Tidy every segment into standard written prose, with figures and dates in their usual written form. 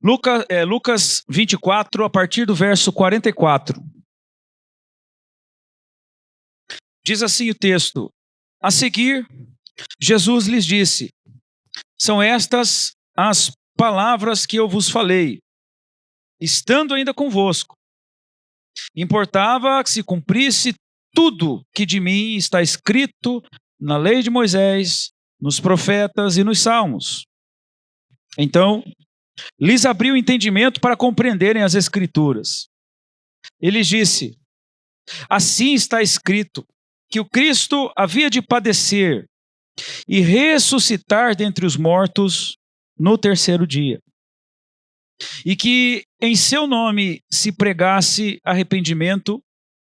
Lucas 24, a partir do verso 44. Diz assim o texto: a seguir, Jesus lhes disse: são estas as palavras que eu vos falei, estando ainda convosco. Importava que se cumprisse tudo que de mim está escrito na lei de Moisés, nos profetas e nos salmos. Então, lhes abriu o entendimento para compreenderem as Escrituras. Ele disse: assim está escrito, que o Cristo havia de padecer e ressuscitar dentre os mortos no terceiro dia, e que em seu nome se pregasse arrependimento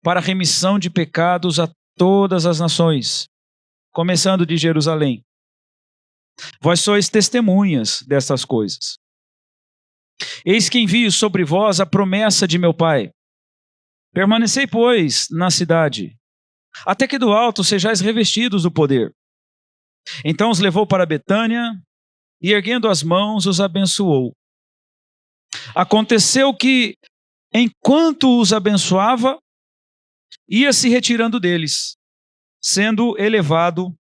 para a remissão de pecados a todas as nações, começando de Jerusalém. Vós sois testemunhas destas coisas. Eis que envio sobre vós a promessa de meu Pai. Permanecei, pois, na cidade, até que do alto sejais revestidos do poder. Então os levou para Betânia, e erguendo as mãos, os abençoou. Aconteceu que, enquanto os abençoava, ia se retirando deles, sendo elevado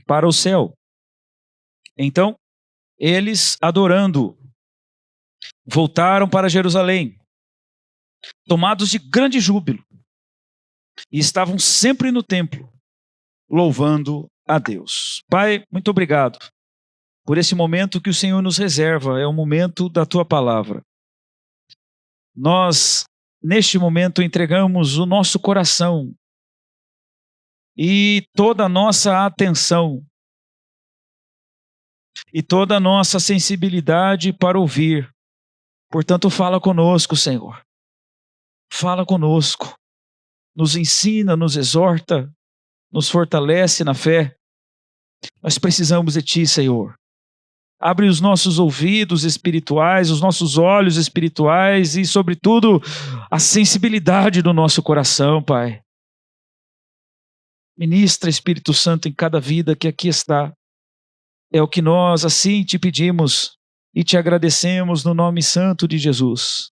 para o céu. Então, eles, adorando, voltaram para Jerusalém, tomados de grande júbilo, e estavam sempre no templo, louvando a Deus. Pai, muito obrigado por esse momento que o Senhor nos reserva, é o momento da Tua palavra. Nós, neste momento, entregamos o nosso coração e toda a nossa atenção e toda a nossa sensibilidade para ouvir. Portanto, fala conosco, Senhor. Fala conosco. Nos ensina, nos exorta, nos fortalece na fé. Nós precisamos de Ti, Senhor. Abre os nossos ouvidos espirituais, os nossos olhos espirituais e, sobretudo, a sensibilidade do nosso coração, Pai. Ministra, Espírito Santo, em cada vida que aqui está. É o que nós assim te pedimos e te agradecemos no nome santo de Jesus.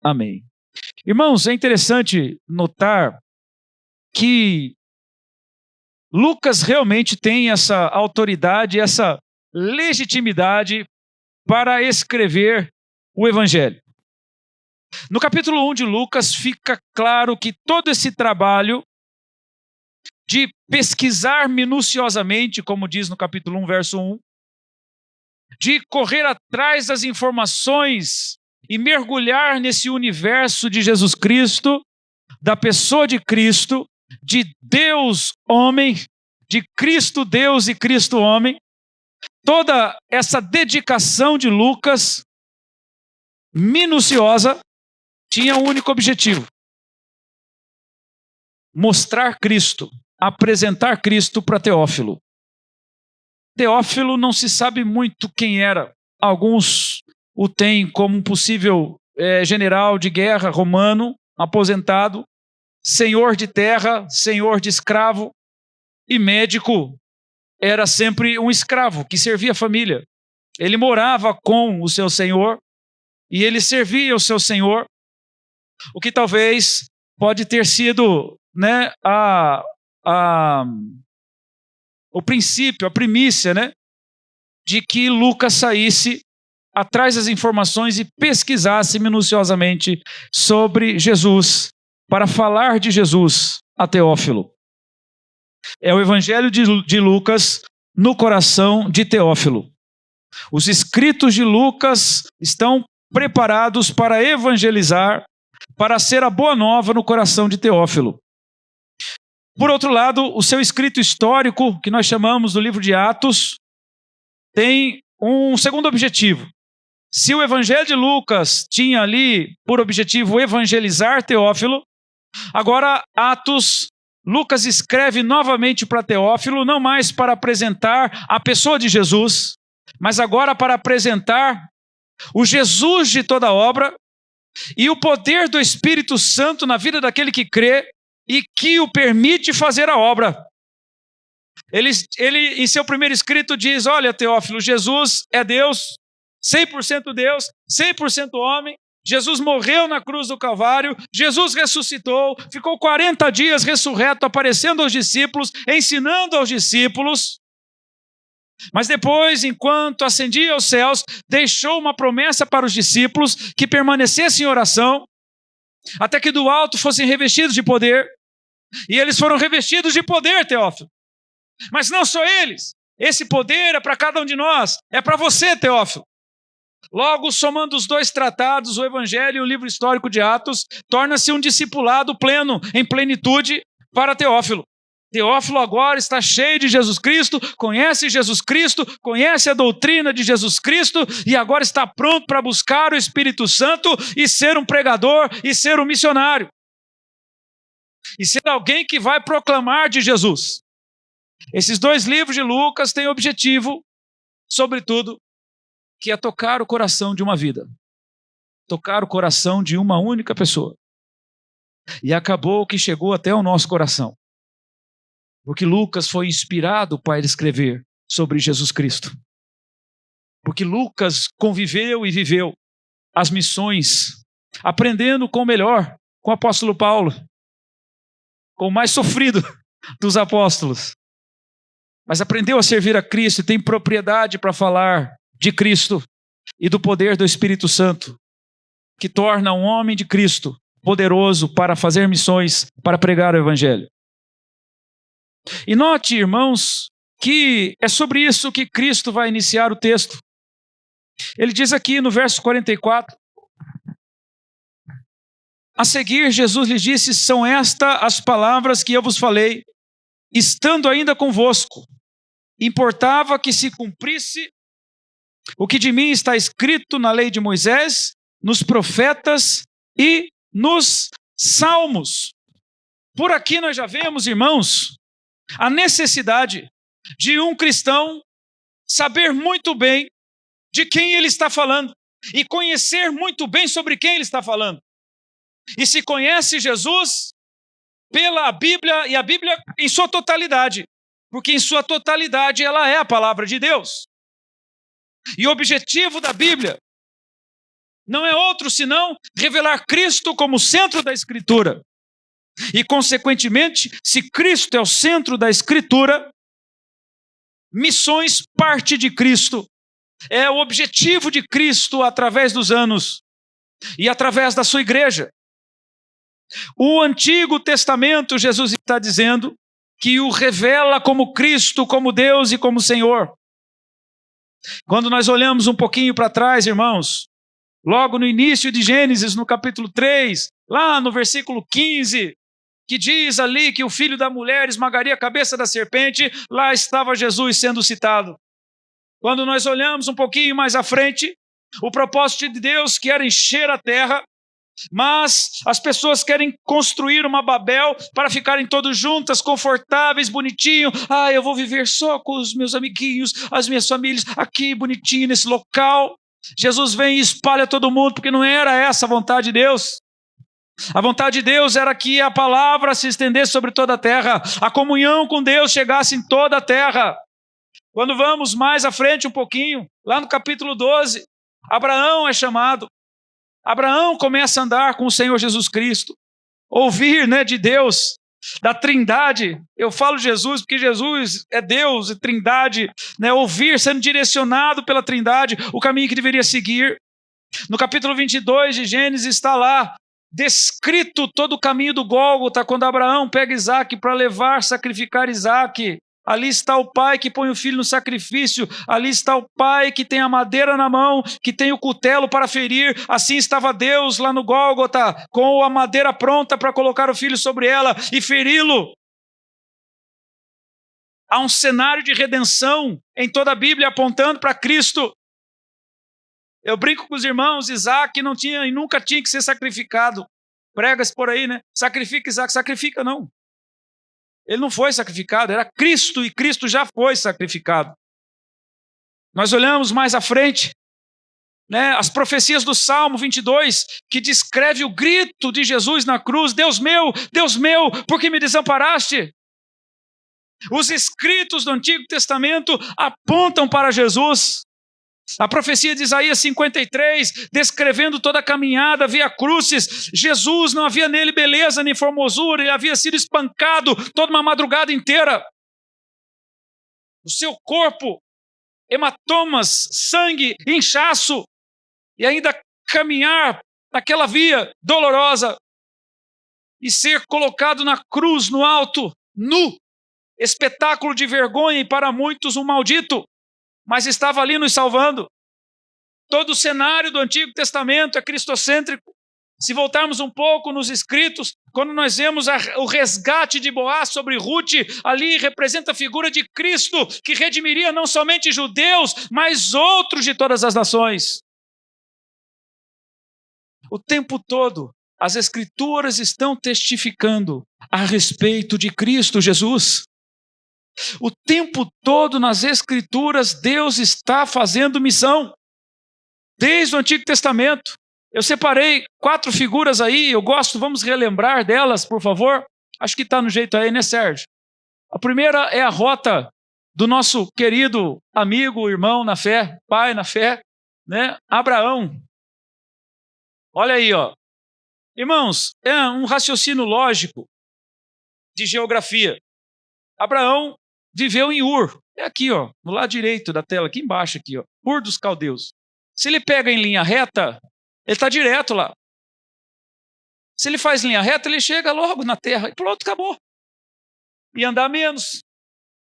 Amém. Irmãos, é interessante notar que Lucas realmente tem essa autoridade, essa legitimidade para escrever o Evangelho. No capítulo 1 de Lucas fica claro que todo esse trabalho de pesquisar minuciosamente, como diz no capítulo 1, verso 1, de correr atrás das informações e mergulhar nesse universo de Jesus Cristo, da pessoa de Cristo, de Deus homem, de Cristo Deus e Cristo homem, toda essa dedicação de Lucas, minuciosa, tinha um único objetivo: mostrar Cristo, apresentar Cristo para Teófilo. Teófilo não se sabe muito quem era. Alguns o têm como um possível general de guerra romano, aposentado, senhor de terra, senhor de escravo, e médico. Era sempre um escravo que servia a família. Ele morava com o seu senhor e ele servia o seu senhor, o que talvez pode ter sido, né, o princípio, a primícia, né, de que Lucas saísse atrás das informações e pesquisasse minuciosamente sobre Jesus, para falar de Jesus a Teófilo. É o Evangelho de Lucas no coração de Teófilo. Os escritos de Lucas estão preparados para evangelizar, para ser a boa nova no coração de Teófilo. Por outro lado, o seu escrito histórico, que nós chamamos do livro de Atos, tem um segundo objetivo. Se o Evangelho de Lucas tinha ali por objetivo evangelizar Teófilo, agora Atos, Lucas escreve novamente para Teófilo, não mais para apresentar a pessoa de Jesus, mas agora para apresentar o Jesus de toda a obra e o poder do Espírito Santo na vida daquele que crê e que o permite fazer a obra. Ele em seu primeiro escrito diz: olha, Teófilo, Jesus é Deus, 100% Deus, 100% homem. Jesus morreu na cruz do Calvário, Jesus ressuscitou, ficou 40 dias ressurreto, aparecendo aos discípulos, ensinando aos discípulos. Mas depois, enquanto ascendia aos céus, deixou uma promessa para os discípulos que permanecessem em oração, até que do alto fossem revestidos de poder. E eles foram revestidos de poder, Teófilo. Mas não só eles. Esse poder é para cada um de nós. É para você, Teófilo. Logo, somando os dois tratados, o Evangelho e o livro histórico de Atos, torna-se um discipulado pleno, em plenitude, para Teófilo. Teófilo agora está cheio de Jesus Cristo, conhece a doutrina de Jesus Cristo e agora está pronto para buscar o Espírito Santo e ser um pregador e ser um missionário. E ser alguém que vai proclamar de Jesus. Esses dois livros de Lucas têm objetivo, sobretudo, que é tocar o coração de uma vida. Tocar o coração de uma única pessoa. E acabou que chegou até o nosso coração. Porque Lucas foi inspirado para escrever sobre Jesus Cristo. Porque Lucas conviveu e viveu as missões, aprendendo com o melhor, com o apóstolo Paulo, com o mais sofrido dos apóstolos. Mas aprendeu a servir a Cristo e tem propriedade para falar de Cristo e do poder do Espírito Santo, que torna um homem de Cristo poderoso para fazer missões, para pregar o Evangelho. E note, irmãos, que é sobre isso que Cristo vai iniciar o texto. Ele diz aqui no verso 44, a seguir Jesus lhes disse, são estas as palavras que eu vos falei, estando ainda convosco. Importava que se cumprisse o que de mim está escrito na lei de Moisés, nos profetas e nos salmos. Por aqui nós já vemos, irmãos, a necessidade de um cristão saber muito bem de quem ele está falando e conhecer muito bem sobre quem ele está falando. E se conhece Jesus pela Bíblia e a Bíblia em sua totalidade, porque em sua totalidade ela é a palavra de Deus. E o objetivo da Bíblia não é outro senão revelar Cristo como centro da Escritura. E, consequentemente, se Cristo é o centro da Escritura, missões parte de Cristo. É o objetivo de Cristo através dos anos e através da sua igreja. O Antigo Testamento, Jesus está dizendo que o revela como Cristo, como Deus e como Senhor. Quando nós olhamos um pouquinho para trás, irmãos, logo no início de Gênesis, no capítulo 3, lá no versículo 15, que diz ali que o filho da mulher esmagaria a cabeça da serpente, lá estava Jesus sendo citado. Quando nós olhamos um pouquinho mais à frente, o propósito de Deus que era encher a terra, mas as pessoas querem construir uma Babel para ficarem todos juntas, confortáveis, bonitinho. Eu vou viver só com os meus amiguinhos, as minhas famílias, aqui bonitinho nesse local. Jesus vem e espalha todo mundo, porque não era essa a vontade de Deus. A vontade de Deus era que a palavra se estendesse sobre toda a terra, a comunhão com Deus chegasse em toda a terra. Quando vamos mais à frente um pouquinho, lá no capítulo 12, Abraão é chamado. Abraão começa a andar com o Senhor Jesus Cristo, ouvir, de Deus, da Trindade. Eu falo Jesus porque Jesus é Deus e Trindade, ouvir, sendo direcionado pela Trindade, o caminho que deveria seguir. No capítulo 22 de Gênesis está lá, descrito todo o caminho do Gólgota, quando Abraão pega Isaque para sacrificar Isaque. Ali está o pai que põe o filho no sacrifício, ali está o pai que tem a madeira na mão, que tem o cutelo para ferir. Assim estava Deus lá no Gólgota, com a madeira pronta para colocar o filho sobre ela e feri-lo. Há um cenário de redenção em toda a Bíblia apontando para Cristo. Eu brinco com os irmãos, Isaque não tinha e nunca tinha que ser sacrificado. Prega-se por aí, Sacrifica Isaque, sacrifica não. Ele não foi sacrificado, era Cristo e Cristo já foi sacrificado. Nós olhamos mais à frente, as profecias do Salmo 22, que descreve o grito de Jesus na cruz, Deus meu, por que me desamparaste? Os escritos do Antigo Testamento apontam para Jesus. A profecia de Isaías 53, descrevendo toda a caminhada, via crucis, Jesus, não havia nele beleza nem formosura, ele havia sido espancado toda uma madrugada inteira. O seu corpo, hematomas, sangue, inchaço, e ainda caminhar naquela via dolorosa, e ser colocado na cruz, no alto, nu, espetáculo de vergonha e para muitos um maldito, mas estava ali nos salvando. Todo o cenário do Antigo Testamento é cristocêntrico. Se voltarmos um pouco nos escritos, quando nós vemos o resgate de Boaz sobre Ruth, ali representa a figura de Cristo, que redimiria não somente judeus, mas outros de todas as nações. O tempo todo, as Escrituras estão testificando a respeito de Cristo Jesus. O tempo todo nas Escrituras, Deus está fazendo missão. Desde o Antigo Testamento. Eu separei 4 figuras aí, eu gosto, vamos relembrar delas, por favor. Acho que está no jeito aí, né, Sérgio? A primeira é a rota do nosso querido amigo, irmão na fé, pai na fé, né? Abraão. Olha aí, ó. Irmãos, é um raciocínio lógico de geografia. Abraão viveu em Ur. É aqui, ó, no lado direito da tela, aqui embaixo, aqui, ó. Ur dos Caldeus. Se ele pega em linha reta, ele está direto lá. Se ele faz linha reta, ele chega logo na terra e pronto, acabou. E andar menos,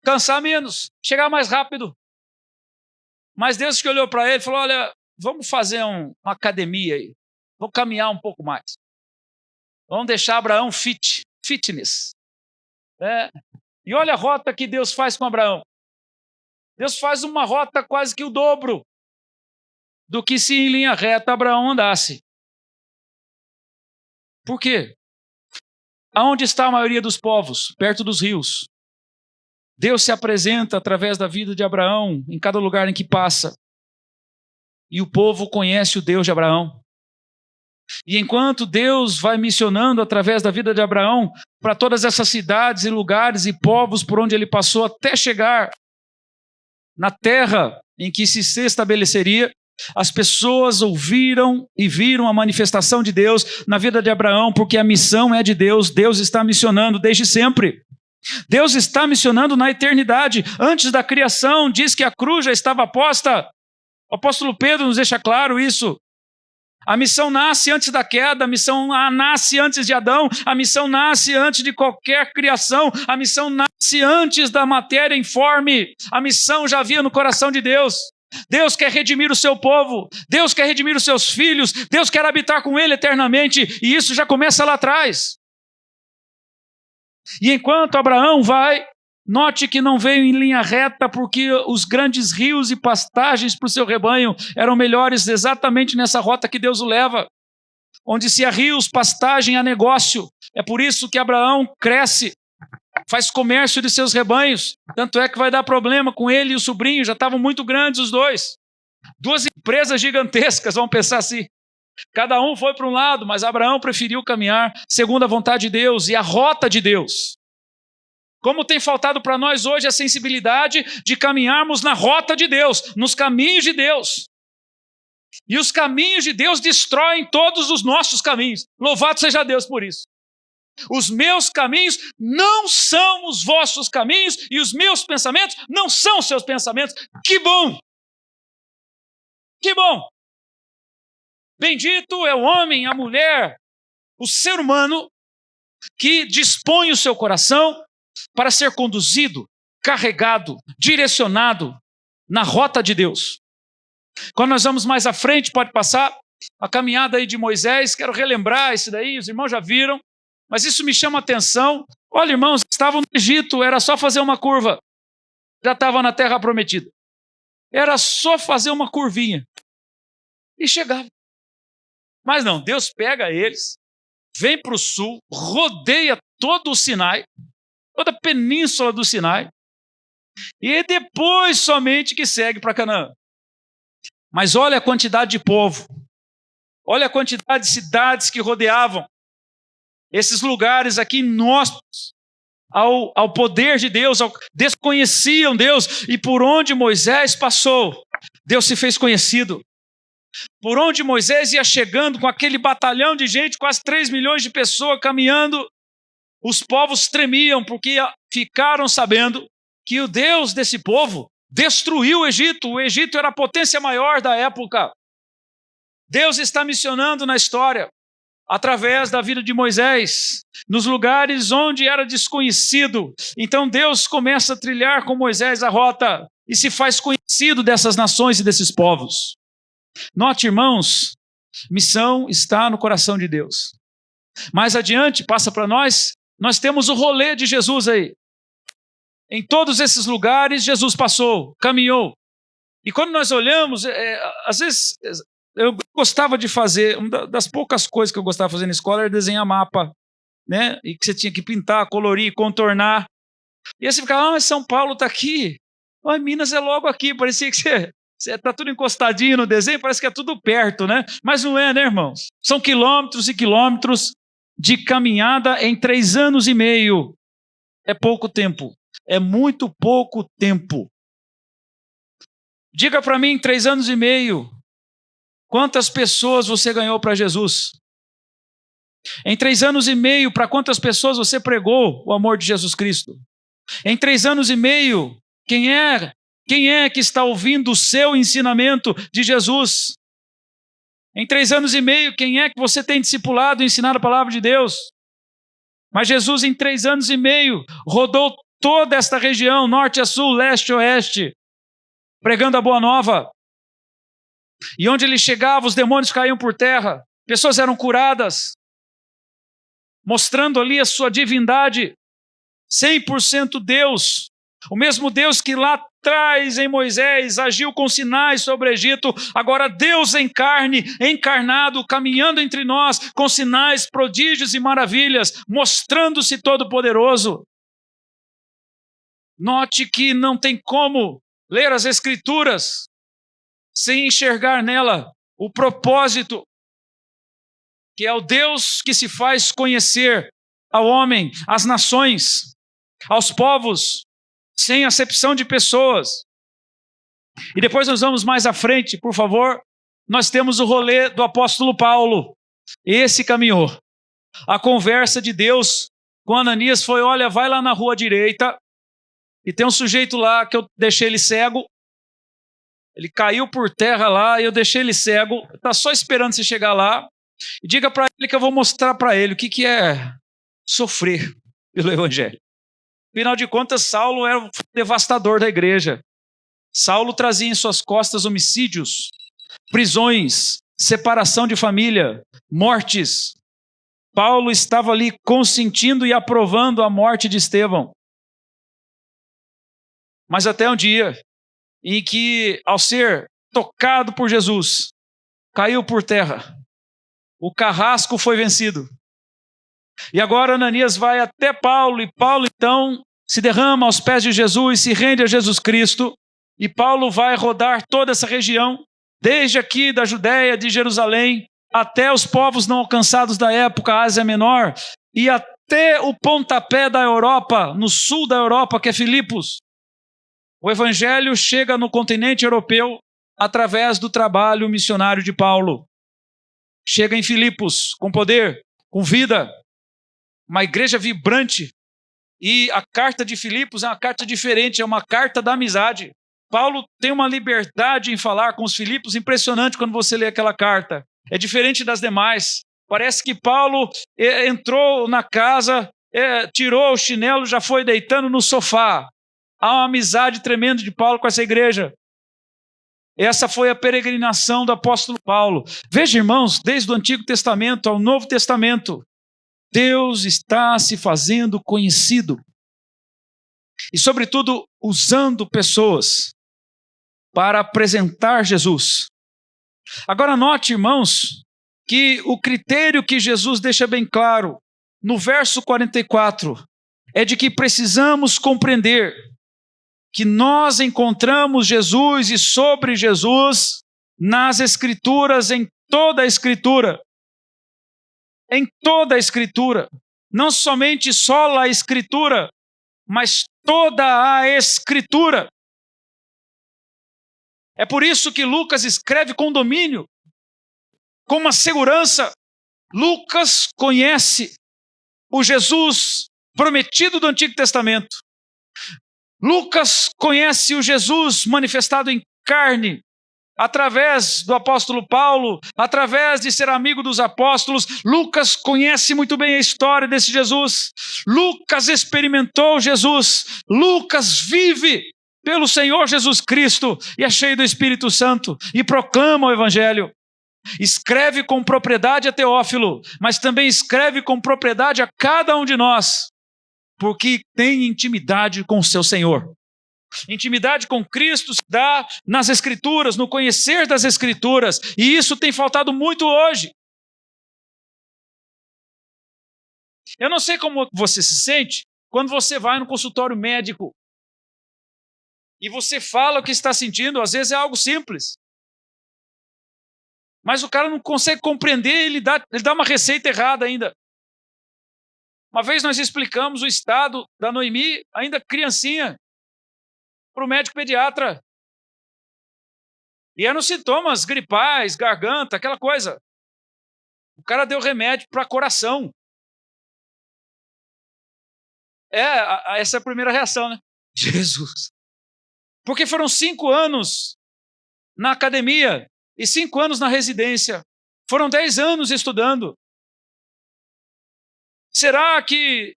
cansar menos, chegar mais rápido. Mas Deus que olhou para ele e falou, olha, vamos fazer uma academia aí. Vamos caminhar um pouco mais. Vamos deixar Abraão fitness. E olha a rota que Deus faz com Abraão. Deus faz uma rota quase que o dobro do que se em linha reta Abraão andasse. Por quê? Aonde está a maioria dos povos? Perto dos rios. Deus se apresenta através da vida de Abraão em cada lugar em que passa. E o povo conhece o Deus de Abraão. E enquanto Deus vai missionando através da vida de Abraão para todas essas cidades e lugares e povos por onde ele passou até chegar na terra em que se estabeleceria, as pessoas ouviram e viram a manifestação de Deus na vida de Abraão, porque a missão é de Deus. Deus está missionando desde sempre. Deus está missionando na eternidade. Antes da criação, diz que a cruz já estava posta. O apóstolo Pedro nos deixa claro isso. A missão nasce antes da queda, a missão nasce antes de Adão, a missão nasce antes de qualquer criação, a missão nasce antes da matéria informe. A missão já havia no coração de Deus. Deus quer redimir o seu povo, Deus quer redimir os seus filhos, Deus quer habitar com ele eternamente, e isso já começa lá atrás. E enquanto Abraão vai, note que não veio em linha reta, porque os grandes rios e pastagens para o seu rebanho eram melhores exatamente nessa rota que Deus o leva. Onde se há rios, pastagem, há negócio. É por isso que Abraão cresce, faz comércio de seus rebanhos. Tanto é que vai dar problema com ele e o sobrinho, já estavam muito grandes os dois. 2 empresas gigantescas, vamos pensar assim. Cada um foi para um lado, mas Abraão preferiu caminhar segundo a vontade de Deus e a rota de Deus. Como tem faltado para nós hoje a sensibilidade de caminharmos na rota de Deus, nos caminhos de Deus. E os caminhos de Deus destroem todos os nossos caminhos. Louvado seja Deus por isso. Os meus caminhos não são os vossos caminhos e os meus pensamentos não são os seus pensamentos. Que bom! Que bom! Bendito é o homem, a mulher, o ser humano que dispõe o seu coração para ser conduzido, carregado, direcionado na rota de Deus. Quando nós vamos mais à frente, pode passar a caminhada aí de Moisés, quero relembrar isso daí, os irmãos já viram, mas isso me chama a atenção. Olha, irmãos, estavam no Egito, era só fazer uma curva, já estava na terra prometida. Era só fazer uma curvinha e chegava. Mas não, Deus pega eles, vem para o sul, rodeia todo o Sinai, toda a península do Sinai, e depois somente que segue para Canaã. Mas olha a quantidade de povo, olha a quantidade de cidades que rodeavam esses lugares aqui inóspitos ao poder de Deus, desconheciam Deus, e por onde Moisés passou, Deus se fez conhecido. Por onde Moisés ia chegando com aquele batalhão de gente, quase 3 milhões de pessoas caminhando, os povos tremiam porque ficaram sabendo que o Deus desse povo destruiu o Egito. O Egito era a potência maior da época. Deus está missionando na história, através da vida de Moisés, nos lugares onde era desconhecido. Então Deus começa a trilhar com Moisés a rota e se faz conhecido dessas nações e desses povos. Note, irmãos, missão está no coração de Deus. Mais adiante, passa para nós temos o rolê de Jesus aí. Em todos esses lugares, Jesus passou, caminhou. E quando nós olhamos, às vezes, eu gostava de fazer, uma das poucas coisas que eu gostava de fazer na escola era desenhar mapa, né? E que você tinha que pintar, colorir, contornar. E aí você ficava, mas São Paulo está aqui. Minas é logo aqui, parecia que você está tudo encostadinho no desenho, parece que é tudo perto, né? Mas não é, né, irmãos? São quilômetros e quilômetros de caminhada em 3 anos e meio. É pouco tempo. É muito pouco tempo. Diga para mim, em 3 anos e meio, quantas pessoas você ganhou para Jesus? Em 3 anos e meio, para quantas pessoas você pregou o amor de Jesus Cristo? Em 3 anos e meio, quem é que está ouvindo o seu ensinamento de Jesus? Em 3 anos e meio, quem é que você tem discipulado e ensinado a palavra de Deus? Mas Jesus, em 3 anos e meio, rodou toda esta região, norte a sul, leste a oeste, pregando a boa nova. E onde ele chegava, os demônios caíam por terra, pessoas eram curadas, mostrando ali a sua divindade, 100% Deus, o mesmo Deus que lá atrás em Moisés agiu com sinais sobre o Egito, agora Deus em carne, encarnado, caminhando entre nós, com sinais, prodígios e maravilhas, mostrando-se todo poderoso. Note que não tem como ler as Escrituras sem enxergar nela o propósito, que é o Deus que se faz conhecer ao homem, às nações, aos povos, sem acepção de pessoas. E depois nós vamos mais à frente, por favor, nós temos o rolê do apóstolo Paulo. Esse caminhou. A conversa de Deus com Ananias foi, olha, vai lá na rua direita, e tem um sujeito lá que eu deixei ele cego, ele caiu por terra lá, e eu deixei ele cego, está só esperando você chegar lá, e diga para ele que eu vou mostrar para ele o que é sofrer pelo Evangelho. Afinal de contas, Saulo era o devastador da igreja. Saulo trazia em suas costas homicídios, prisões, separação de família, mortes. Paulo estava ali consentindo e aprovando a morte de Estevão. Mas até um dia em que, ao ser tocado por Jesus, caiu por terra. O carrasco foi vencido. E agora Ananias vai até Paulo, e Paulo então se derrama aos pés de Jesus, se rende a Jesus Cristo, e Paulo vai rodar toda essa região, desde aqui da Judéia, de Jerusalém, até os povos não alcançados da época, a Ásia Menor, e até o pontapé da Europa, no sul da Europa, que é Filipos. O Evangelho chega no continente europeu através do trabalho missionário de Paulo. Chega em Filipos com poder, com vida, uma igreja vibrante. E a carta de Filipos é uma carta diferente, é uma carta da amizade. Paulo tem uma liberdade em falar com os Filipos impressionante quando você lê aquela carta. É diferente das demais. Parece que Paulo entrou na casa, tirou o chinelo, já foi deitando no sofá. Há uma amizade tremenda de Paulo com essa igreja. Essa foi a peregrinação do apóstolo Paulo. Veja, irmãos, desde o Antigo Testamento ao Novo Testamento, Deus está se fazendo conhecido. E, sobretudo, usando pessoas para apresentar Jesus. Agora note, irmãos, que o critério que Jesus deixa bem claro no verso 44 é de que precisamos compreender que nós encontramos Jesus e sobre Jesus nas Escrituras, em toda a Escritura. Em toda a Escritura. Não somente só a Escritura, mas toda a Escritura. É por isso que Lucas escreve com domínio, com uma segurança. Lucas conhece o Jesus prometido do Antigo Testamento. Lucas conhece o Jesus manifestado em carne, através do apóstolo Paulo, através de ser amigo dos apóstolos. Lucas conhece muito bem a história desse Jesus. Lucas experimentou Jesus. Lucas vive pelo Senhor Jesus Cristo e é cheio do Espírito Santo e proclama o Evangelho. Escreve com propriedade a Teófilo, mas também escreve com propriedade a cada um de nós, porque tem intimidade com o seu Senhor. Intimidade com Cristo se dá nas Escrituras, no conhecer das Escrituras, e isso tem faltado muito hoje. Eu não sei como você se sente quando você vai no consultório médico e você fala o que está sentindo. Às vezes é algo simples, mas o cara não consegue compreender, ele dá uma receita errada ainda. Uma vez nós explicamos o estado da Noemi, ainda criancinha, para o médico pediatra. E eram sintomas gripais, garganta, aquela coisa. O cara deu remédio para coração. Essa é a primeira reação, né? Jesus. Porque foram 5 anos na academia e 5 anos na residência. Foram 10 anos estudando. Será que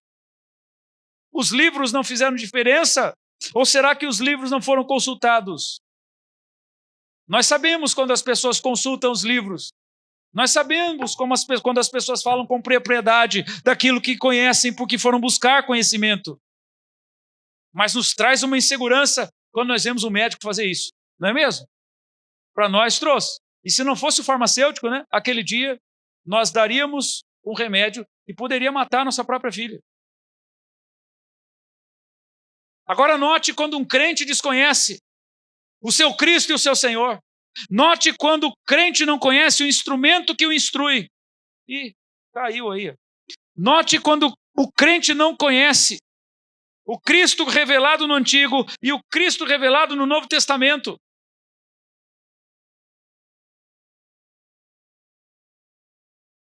os livros não fizeram diferença? Ou será que os livros não foram consultados? Nós sabemos quando as pessoas consultam os livros. Nós sabemos quando as pessoas falam com propriedade daquilo que conhecem porque foram buscar conhecimento. Mas nos traz uma insegurança quando nós vemos um médico fazer isso. Não é mesmo? Para nós trouxe. E se não fosse o farmacêutico, né, aquele dia, nós daríamos um remédio que poderia matar nossa própria filha. Agora note quando um crente desconhece o seu Cristo e o seu Senhor. Note quando o crente não conhece o instrumento que o instrui. Ih, caiu aí. Note quando o crente não conhece o Cristo revelado no Antigo e o Cristo revelado no Novo Testamento.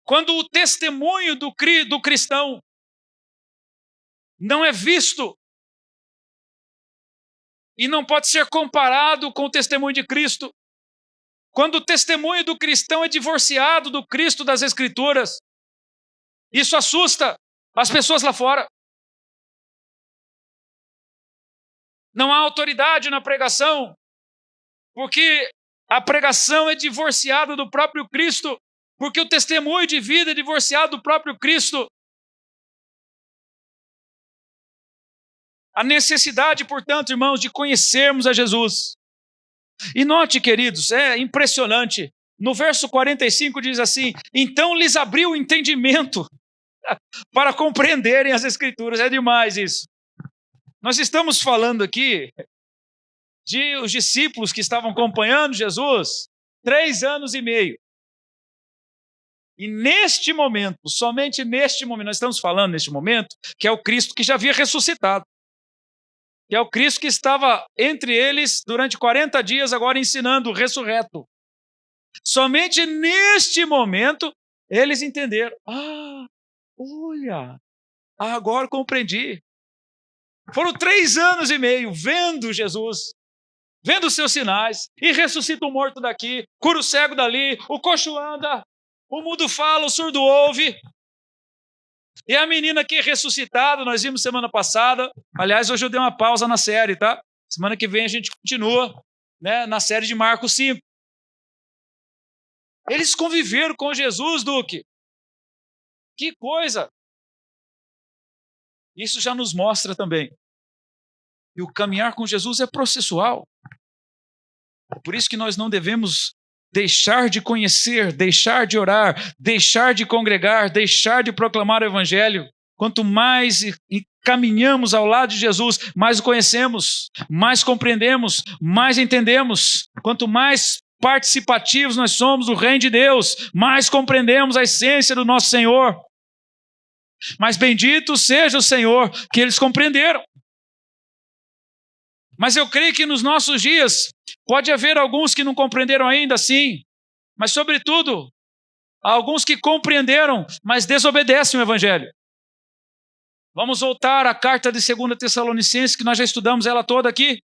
Quando o testemunho do cristão não é visto e não pode ser comparado com o testemunho de Cristo. Quando o testemunho do cristão é divorciado do Cristo das Escrituras, isso assusta as pessoas lá fora. Não há autoridade na pregação, porque a pregação é divorciada do próprio Cristo, porque o testemunho de vida é divorciado do próprio Cristo. A necessidade, portanto, irmãos, de conhecermos a Jesus. E note, queridos, é impressionante. No verso 45 diz assim: então lhes abriu o entendimento para compreenderem as Escrituras. É demais isso. Nós estamos falando aqui de os discípulos que estavam acompanhando Jesus 3 anos e meio. E neste momento, somente neste momento, nós estamos falando neste momento, que é o Cristo que já havia ressuscitado. Que é o Cristo que estava entre eles durante 40 dias, agora ensinando o ressurreto. Somente neste momento, eles entenderam. Olha, agora compreendi. Foram 3 anos e meio vendo Jesus, vendo os seus sinais, e ressuscita o morto daqui, cura o cego dali, o coxo anda, o mudo fala, o surdo ouve. E a menina aqui ressuscitada, nós vimos semana passada. Aliás, hoje eu dei uma pausa na série, tá? Semana que vem a gente continua, né, na série de Marcos 5. Eles conviveram com Jesus, Duque. Que coisa! Isso já nos mostra também que o caminhar com Jesus é processual. Por isso que nós não devemos deixar de conhecer, deixar de orar, deixar de congregar, deixar de proclamar o Evangelho. Quanto mais caminhamos ao lado de Jesus, mais o conhecemos, mais compreendemos, mais entendemos. Quanto mais participativos nós somos do reino de Deus, mais compreendemos a essência do nosso Senhor. Mas bendito seja o Senhor que eles compreenderam. Mas eu creio que nos nossos dias pode haver alguns que não compreenderam ainda, sim, mas sobretudo há alguns que compreenderam, mas desobedecem o Evangelho. Vamos voltar à carta de 2 Tessalonicenses, que nós já estudamos ela toda aqui.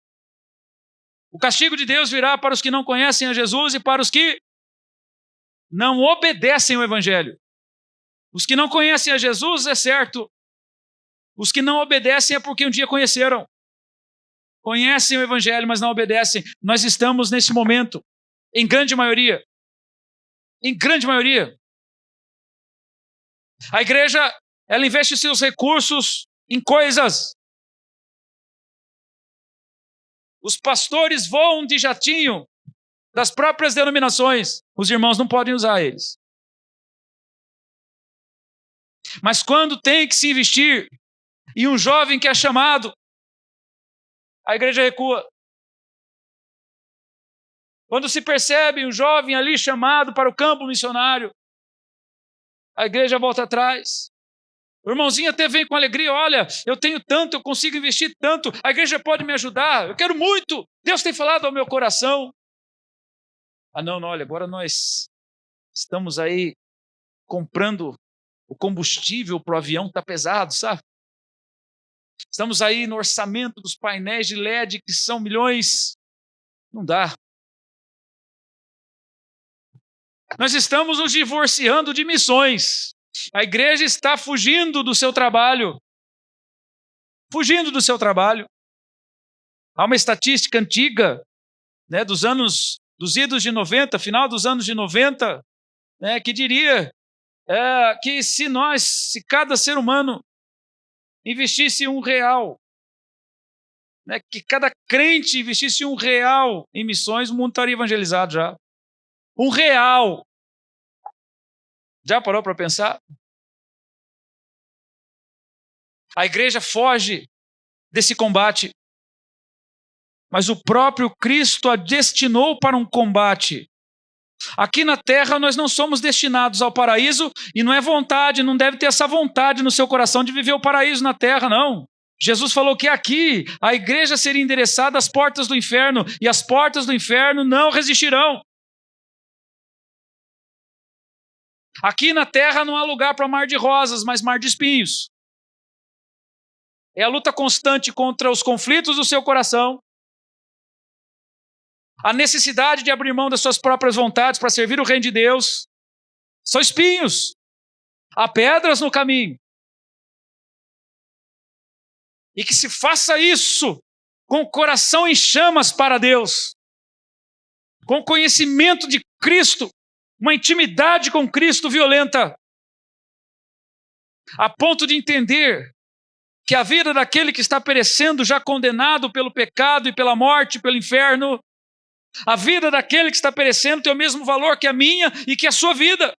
O castigo de Deus virá para os que não conhecem a Jesus e para os que não obedecem o Evangelho. Os que não conhecem a Jesus, é certo. Os que não obedecem é porque um dia conheceram. Conhecem o Evangelho, mas não obedecem. Nós estamos nesse momento, em grande maioria. Em grande maioria. A igreja, ela investe seus recursos em coisas. Os pastores voam de jatinho das próprias denominações. Os irmãos não podem usar eles. Mas quando tem que se investir em um jovem que é chamado, a igreja recua. Quando se percebe um jovem ali chamado para o campo missionário, a igreja volta atrás. O irmãozinho até vem com alegria, olha, eu tenho tanto, eu consigo investir tanto, a igreja pode me ajudar, eu quero muito, Deus tem falado ao meu coração. Ah não, olha, agora nós estamos aí comprando o combustível para o avião, está pesado, sabe? Estamos aí no orçamento dos painéis de LED, que são milhões. Não dá. Nós estamos nos divorciando de missões. A igreja está fugindo do seu trabalho. Fugindo do seu trabalho. Há uma estatística antiga, né, dos idos de 90, final dos anos de 90, né, que diria que se cada ser humano investisse R$1, né, que cada crente investisse R$1 em missões, o mundo estaria evangelizado já. R$1. Já parou para pensar? A igreja foge desse combate, mas o próprio Cristo a destinou para um combate. Aqui na terra nós não somos destinados ao paraíso e não é vontade, não deve ter essa vontade no seu coração de viver o paraíso na terra, não. Jesus falou que aqui a igreja seria endereçada às portas do inferno e as portas do inferno não resistirão. Aqui na terra não há lugar para mar de rosas, mas mar de espinhos. É a luta constante contra os conflitos do seu coração, a necessidade de abrir mão das suas próprias vontades para servir o reino de Deus. São espinhos, há pedras no caminho. E que se faça isso com o coração em chamas para Deus, com o conhecimento de Cristo, uma intimidade com Cristo violenta, a ponto de entender que a vida daquele que está perecendo, já condenado pelo pecado e pela morte, pelo inferno, a vida daquele que está perecendo tem o mesmo valor que a minha e que a sua vida.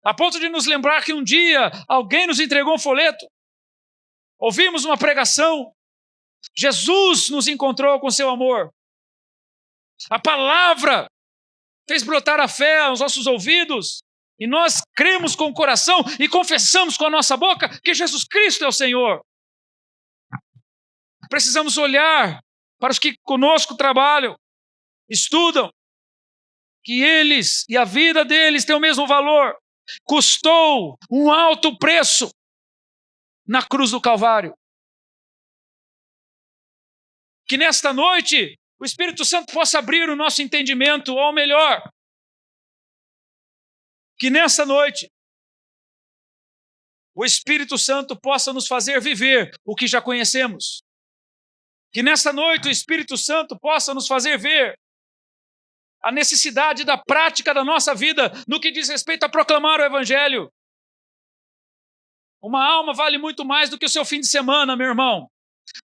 A ponto de nos lembrar que um dia alguém nos entregou um folheto, ouvimos uma pregação, Jesus nos encontrou com seu amor. A palavra fez brotar a fé aos nossos ouvidos e nós cremos com o coração e confessamos com a nossa boca que Jesus Cristo é o Senhor. Precisamos olhar para os que conosco trabalham, estudam, que eles e a vida deles têm o mesmo valor. Custou um alto preço na cruz do Calvário. Que nesta noite o Espírito Santo possa abrir o nosso entendimento, ou melhor, que nessa noite o Espírito Santo possa nos fazer viver o que já conhecemos. Que nessa noite o Espírito Santo possa nos fazer ver a necessidade da prática da nossa vida no que diz respeito a proclamar o Evangelho. Uma alma vale muito mais do que o seu fim de semana, meu irmão.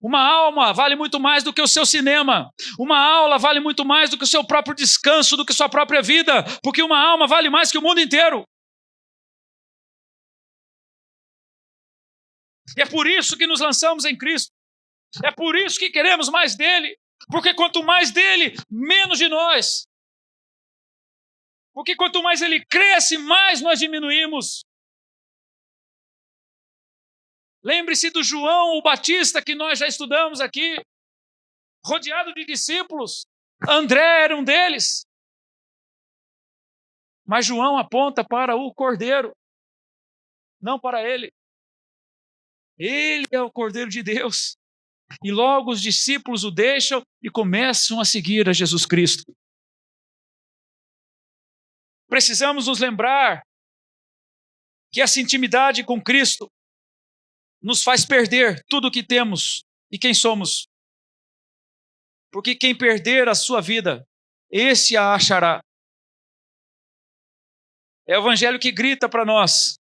Uma alma vale muito mais do que o seu cinema. Uma aula vale muito mais do que o seu próprio descanso, do que sua própria vida, porque uma alma vale mais que o mundo inteiro. E é por isso que nos lançamos em Cristo. É por isso que queremos mais dele, porque quanto mais dele, menos de nós. Porque quanto mais ele cresce, mais nós diminuímos. Lembre-se do João o Batista, que nós já estudamos aqui, rodeado de discípulos. André era um deles. Mas João aponta para o Cordeiro, não para ele. Ele é o Cordeiro de Deus. E logo os discípulos o deixam e começam a seguir a Jesus Cristo. Precisamos nos lembrar que essa intimidade com Cristo nos faz perder tudo o que temos e quem somos. Porque quem perder a sua vida, esse a achará. É o evangelho que grita para nós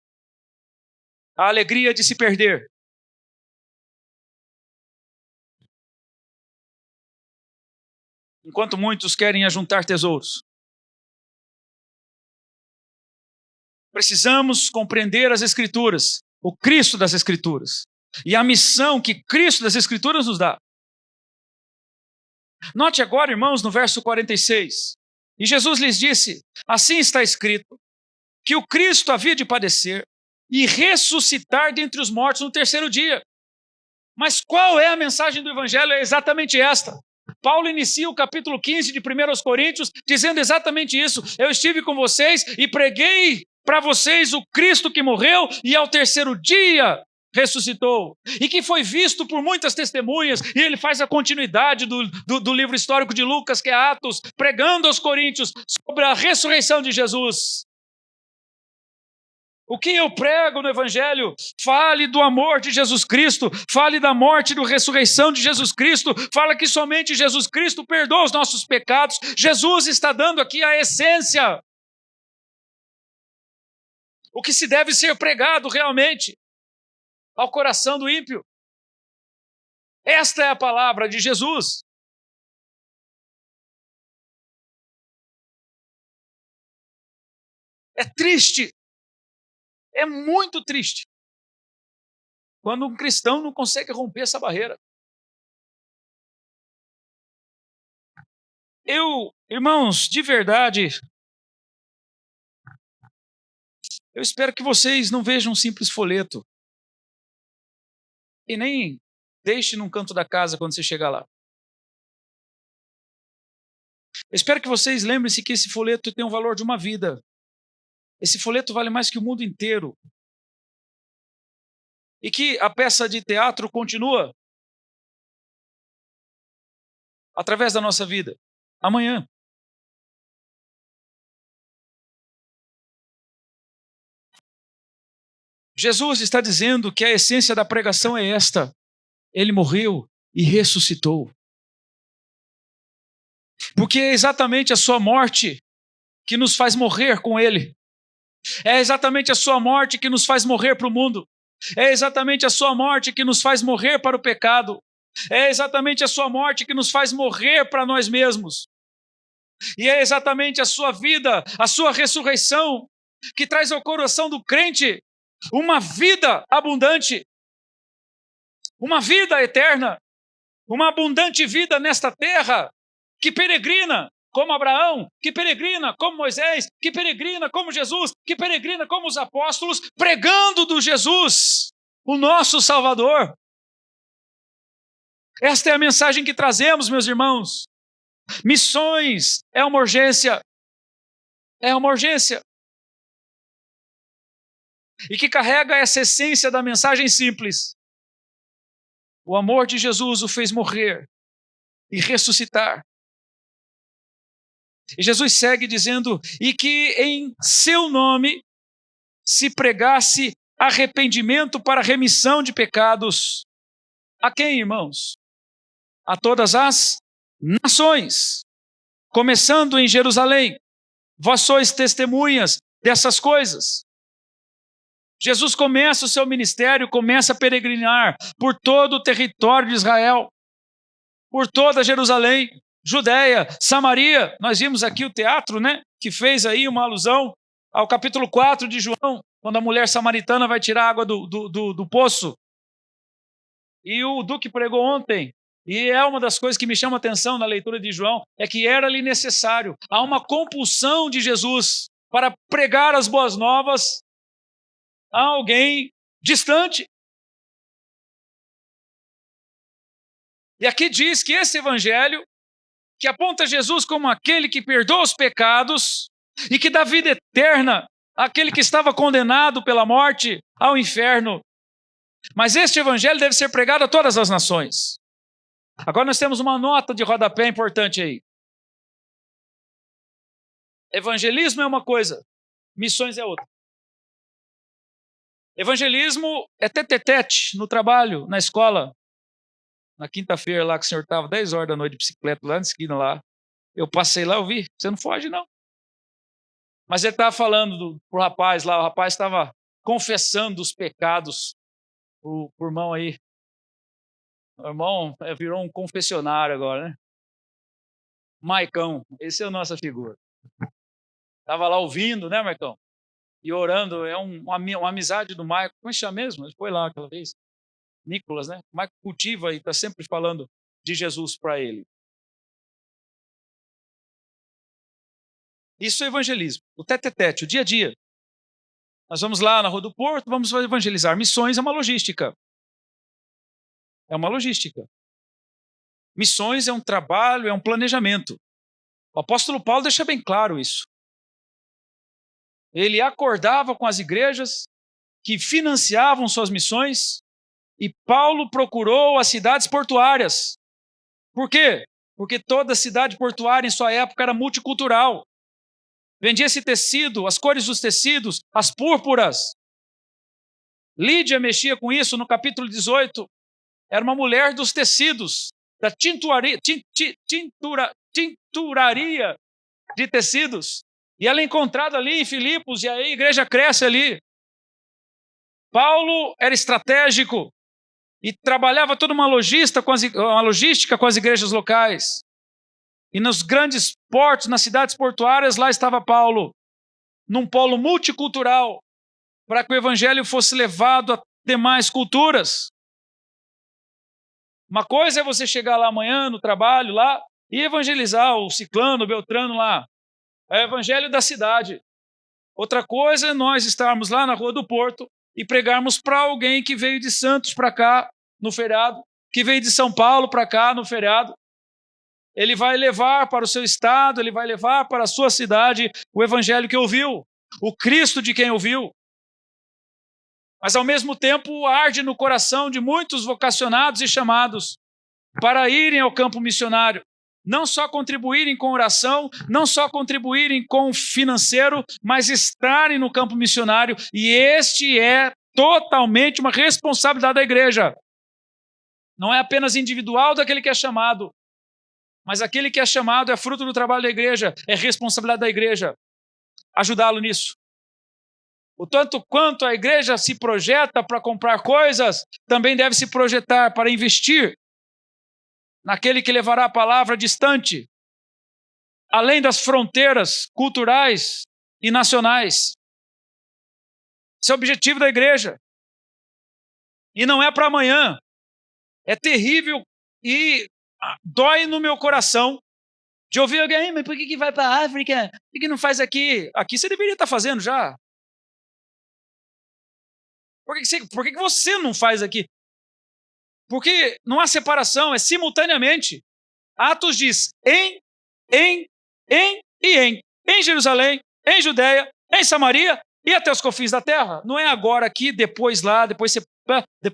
a alegria de se perder. Enquanto muitos querem ajuntar tesouros. Precisamos compreender as Escrituras, o Cristo das Escrituras, e a missão que Cristo das Escrituras nos dá. Note agora, irmãos, no verso 46. E Jesus lhes disse: assim está escrito, que o Cristo havia de padecer e ressuscitar dentre os mortos no terceiro dia. Mas qual é a mensagem do Evangelho? É exatamente esta. Paulo inicia o capítulo 15 de 1 Coríntios dizendo exatamente isso. Eu estive com vocês e preguei para vocês o Cristo que morreu e ao terceiro dia ressuscitou. E que foi visto por muitas testemunhas. E ele faz a continuidade do livro histórico de Lucas, que é Atos, pregando aos coríntios sobre a ressurreição de Jesus. O que eu prego no Evangelho? Fale do amor de Jesus Cristo, fale da morte e da ressurreição de Jesus Cristo, fala que somente Jesus Cristo perdoa os nossos pecados. Jesus está dando aqui a essência. O que se deve ser pregado realmente ao coração do ímpio. Esta é a palavra de Jesus. É triste. É muito triste quando um cristão não consegue romper essa barreira. Irmãos, de verdade, eu espero que vocês não vejam um simples folheto e nem deixe num canto da casa quando você chegar lá. Eu espero que vocês lembrem-se que esse folheto tem o valor de uma vida. Esse folheto vale mais que o mundo inteiro. E que a peça de teatro continua através da nossa vida. Amanhã. Jesus está dizendo que a essência da pregação é esta. Ele morreu e ressuscitou. Porque é exatamente a sua morte que nos faz morrer com ele. É exatamente a sua morte que nos faz morrer para o mundo. É exatamente a sua morte que nos faz morrer para o pecado. É exatamente a sua morte que nos faz morrer para nós mesmos. E é exatamente a sua vida, a sua ressurreição, que traz ao coração do crente uma vida abundante, uma vida eterna, uma abundante vida nesta terra, que peregrina como Abraão, que peregrina como Moisés, que peregrina como Jesus, que peregrina como os apóstolos, pregando do Jesus, o nosso Salvador. Esta é a mensagem que trazemos, meus irmãos. Missões é uma urgência. É uma urgência. E que carrega essa essência da mensagem simples. O amor de Jesus o fez morrer e ressuscitar. E Jesus segue dizendo, e que em seu nome se pregasse arrependimento para remissão de pecados. A quem, irmãos? A todas as nações, começando em Jerusalém. Vós sois testemunhas dessas coisas. Jesus começa o seu ministério, começa a peregrinar por todo o território de Israel, por toda Jerusalém, Judeia, Samaria. Nós vimos aqui o teatro, né, que fez aí uma alusão ao capítulo 4 de João, quando a mulher samaritana vai tirar água do poço. E o Duque pregou ontem, e é uma das coisas que me chama a atenção na leitura de João, é que era-lhe necessário, há uma compulsão de Jesus para pregar as boas novas a alguém distante. E aqui diz que esse evangelho, que aponta Jesus como aquele que perdoa os pecados e que dá vida eterna àquele que estava condenado pela morte ao inferno. Mas este evangelho deve ser pregado a todas as nações. Agora nós temos uma nota de rodapé importante aí. Evangelismo é uma coisa, missões é outra. Evangelismo é tete-tete no trabalho, na escola. Na quinta-feira lá que o senhor estava 10 horas da noite de bicicleta lá na esquina lá. Eu passei lá, eu vi, você não foge não. Mas ele estava falando pro rapaz lá, o rapaz estava confessando os pecados pro irmão aí. O irmão virou um confessionário agora, né? Maicão, esse é a nossa figura. Estava lá ouvindo, né, Maicão? E orando, é uma amizade do Maico. Como é que chama mesmo? Ele foi lá aquela vez. Nicolas, né? O Maico cultiva e está sempre falando de Jesus para ele. Isso é evangelismo, o tete-tete, o dia a dia. Nós vamos lá na Rua do Porto, vamos evangelizar. Missões é uma logística. É uma logística. Missões é um trabalho, é um planejamento. O apóstolo Paulo deixa bem claro isso. Ele acordava com as igrejas que financiavam suas missões e Paulo procurou as cidades portuárias. Por quê? Porque toda cidade portuária em sua época era multicultural. Vendia-se tecido, as cores dos tecidos, as púrpuras. Lídia mexia com isso no capítulo 18. Era uma mulher dos tecidos, da tinturaria de tecidos. E ela é encontrada ali em Filipos, e aí a igreja cresce ali. Paulo era estratégico e trabalhava toda uma logística com as igrejas locais. E nos grandes portos, nas cidades portuárias, lá estava Paulo, num polo multicultural, para que o evangelho fosse levado a demais culturas. Uma coisa é você chegar lá amanhã no trabalho lá e evangelizar o ciclano, o beltrano lá. É o evangelho da cidade. Outra coisa é nós estarmos lá na Rua do Porto e pregarmos para alguém que veio de Santos para cá no feriado, que veio de São Paulo para cá no feriado. Ele vai levar para o seu estado, ele vai levar para a sua cidade o evangelho que ouviu, o Cristo de quem ouviu. Mas ao mesmo tempo arde no coração de muitos vocacionados e chamados para irem ao campo missionário. Não só contribuírem com oração, não só contribuírem com financeiro, mas estarem no campo missionário. E este é totalmente uma responsabilidade da igreja. Não é apenas individual daquele que é chamado, mas aquele que é chamado é fruto do trabalho da igreja, é responsabilidade da igreja ajudá-lo nisso. O tanto quanto a igreja se projeta para comprar coisas, também deve se projetar para investir naquele que levará a palavra distante, além das fronteiras culturais e nacionais. Esse é o objetivo da igreja. E não é para amanhã. É terrível e dói no meu coração de ouvir alguém, mas por que vai para a África? Por que não faz aqui? Aqui você deveria estar fazendo já. Por que você não faz aqui? Porque não há separação, é simultaneamente. Atos diz em e em. Em Jerusalém, em Judeia, em Samaria e até os confins da terra. Não é agora aqui, depois lá, depois você...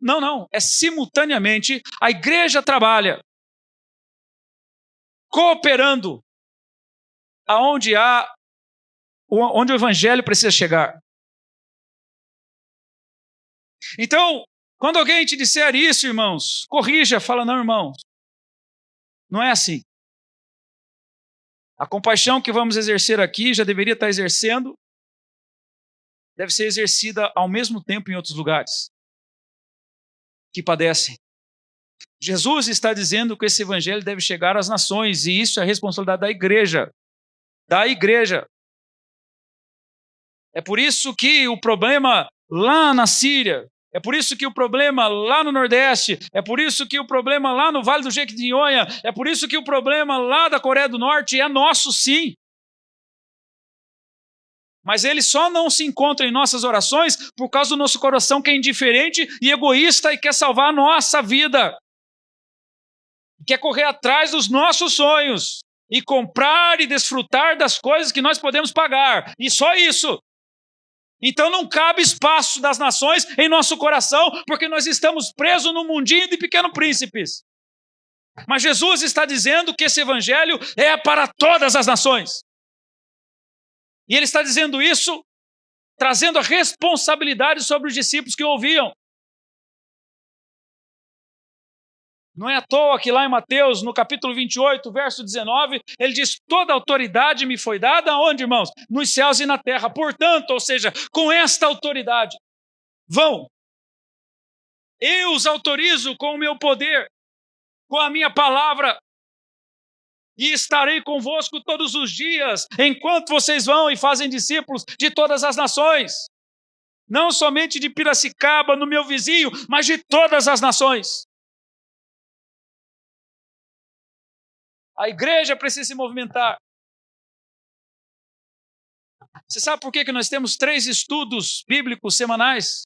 Não. É simultaneamente. A igreja trabalha cooperando onde o evangelho precisa chegar. Então, quando alguém te disser isso, irmãos, corrija, fala, não, irmãos, não é assim. A compaixão que vamos exercer aqui, já deveria estar exercendo, deve ser exercida ao mesmo tempo em outros lugares que padecem. Jesus está dizendo que esse evangelho deve chegar às nações, e isso é a responsabilidade da igreja. Da igreja. É por isso que o problema lá na Síria, é por isso que o problema lá no Nordeste, é por isso que o problema lá no Vale do Jequitinhonha, é por isso que o problema lá da Coreia do Norte é nosso, sim. Mas ele só não se encontra em nossas orações por causa do nosso coração que é indiferente e egoísta e quer salvar a nossa vida. quer correr atrás dos nossos sonhos e comprar e desfrutar das coisas que nós podemos pagar, e só isso. Então não cabe espaço das nações em nosso coração, porque nós estamos presos no mundinho de pequenos príncipes. Mas Jesus está dizendo que esse evangelho é para todas as nações. E ele está dizendo isso, trazendo a responsabilidade sobre os discípulos que o ouviam. Não é à toa que lá em Mateus, no capítulo 28, verso 19, ele diz: toda autoridade me foi dada, onde, irmãos? Nos céus e na terra. Portanto, ou seja, com esta autoridade, vão. Eu os autorizo com o meu poder, com a minha palavra, e estarei convosco todos os dias, enquanto vocês vão e fazem discípulos de todas as nações. Não somente de Piracicaba, no meu vizinho, mas de todas as nações. A igreja precisa se movimentar. Você sabe por que nós temos 3 estudos bíblicos semanais?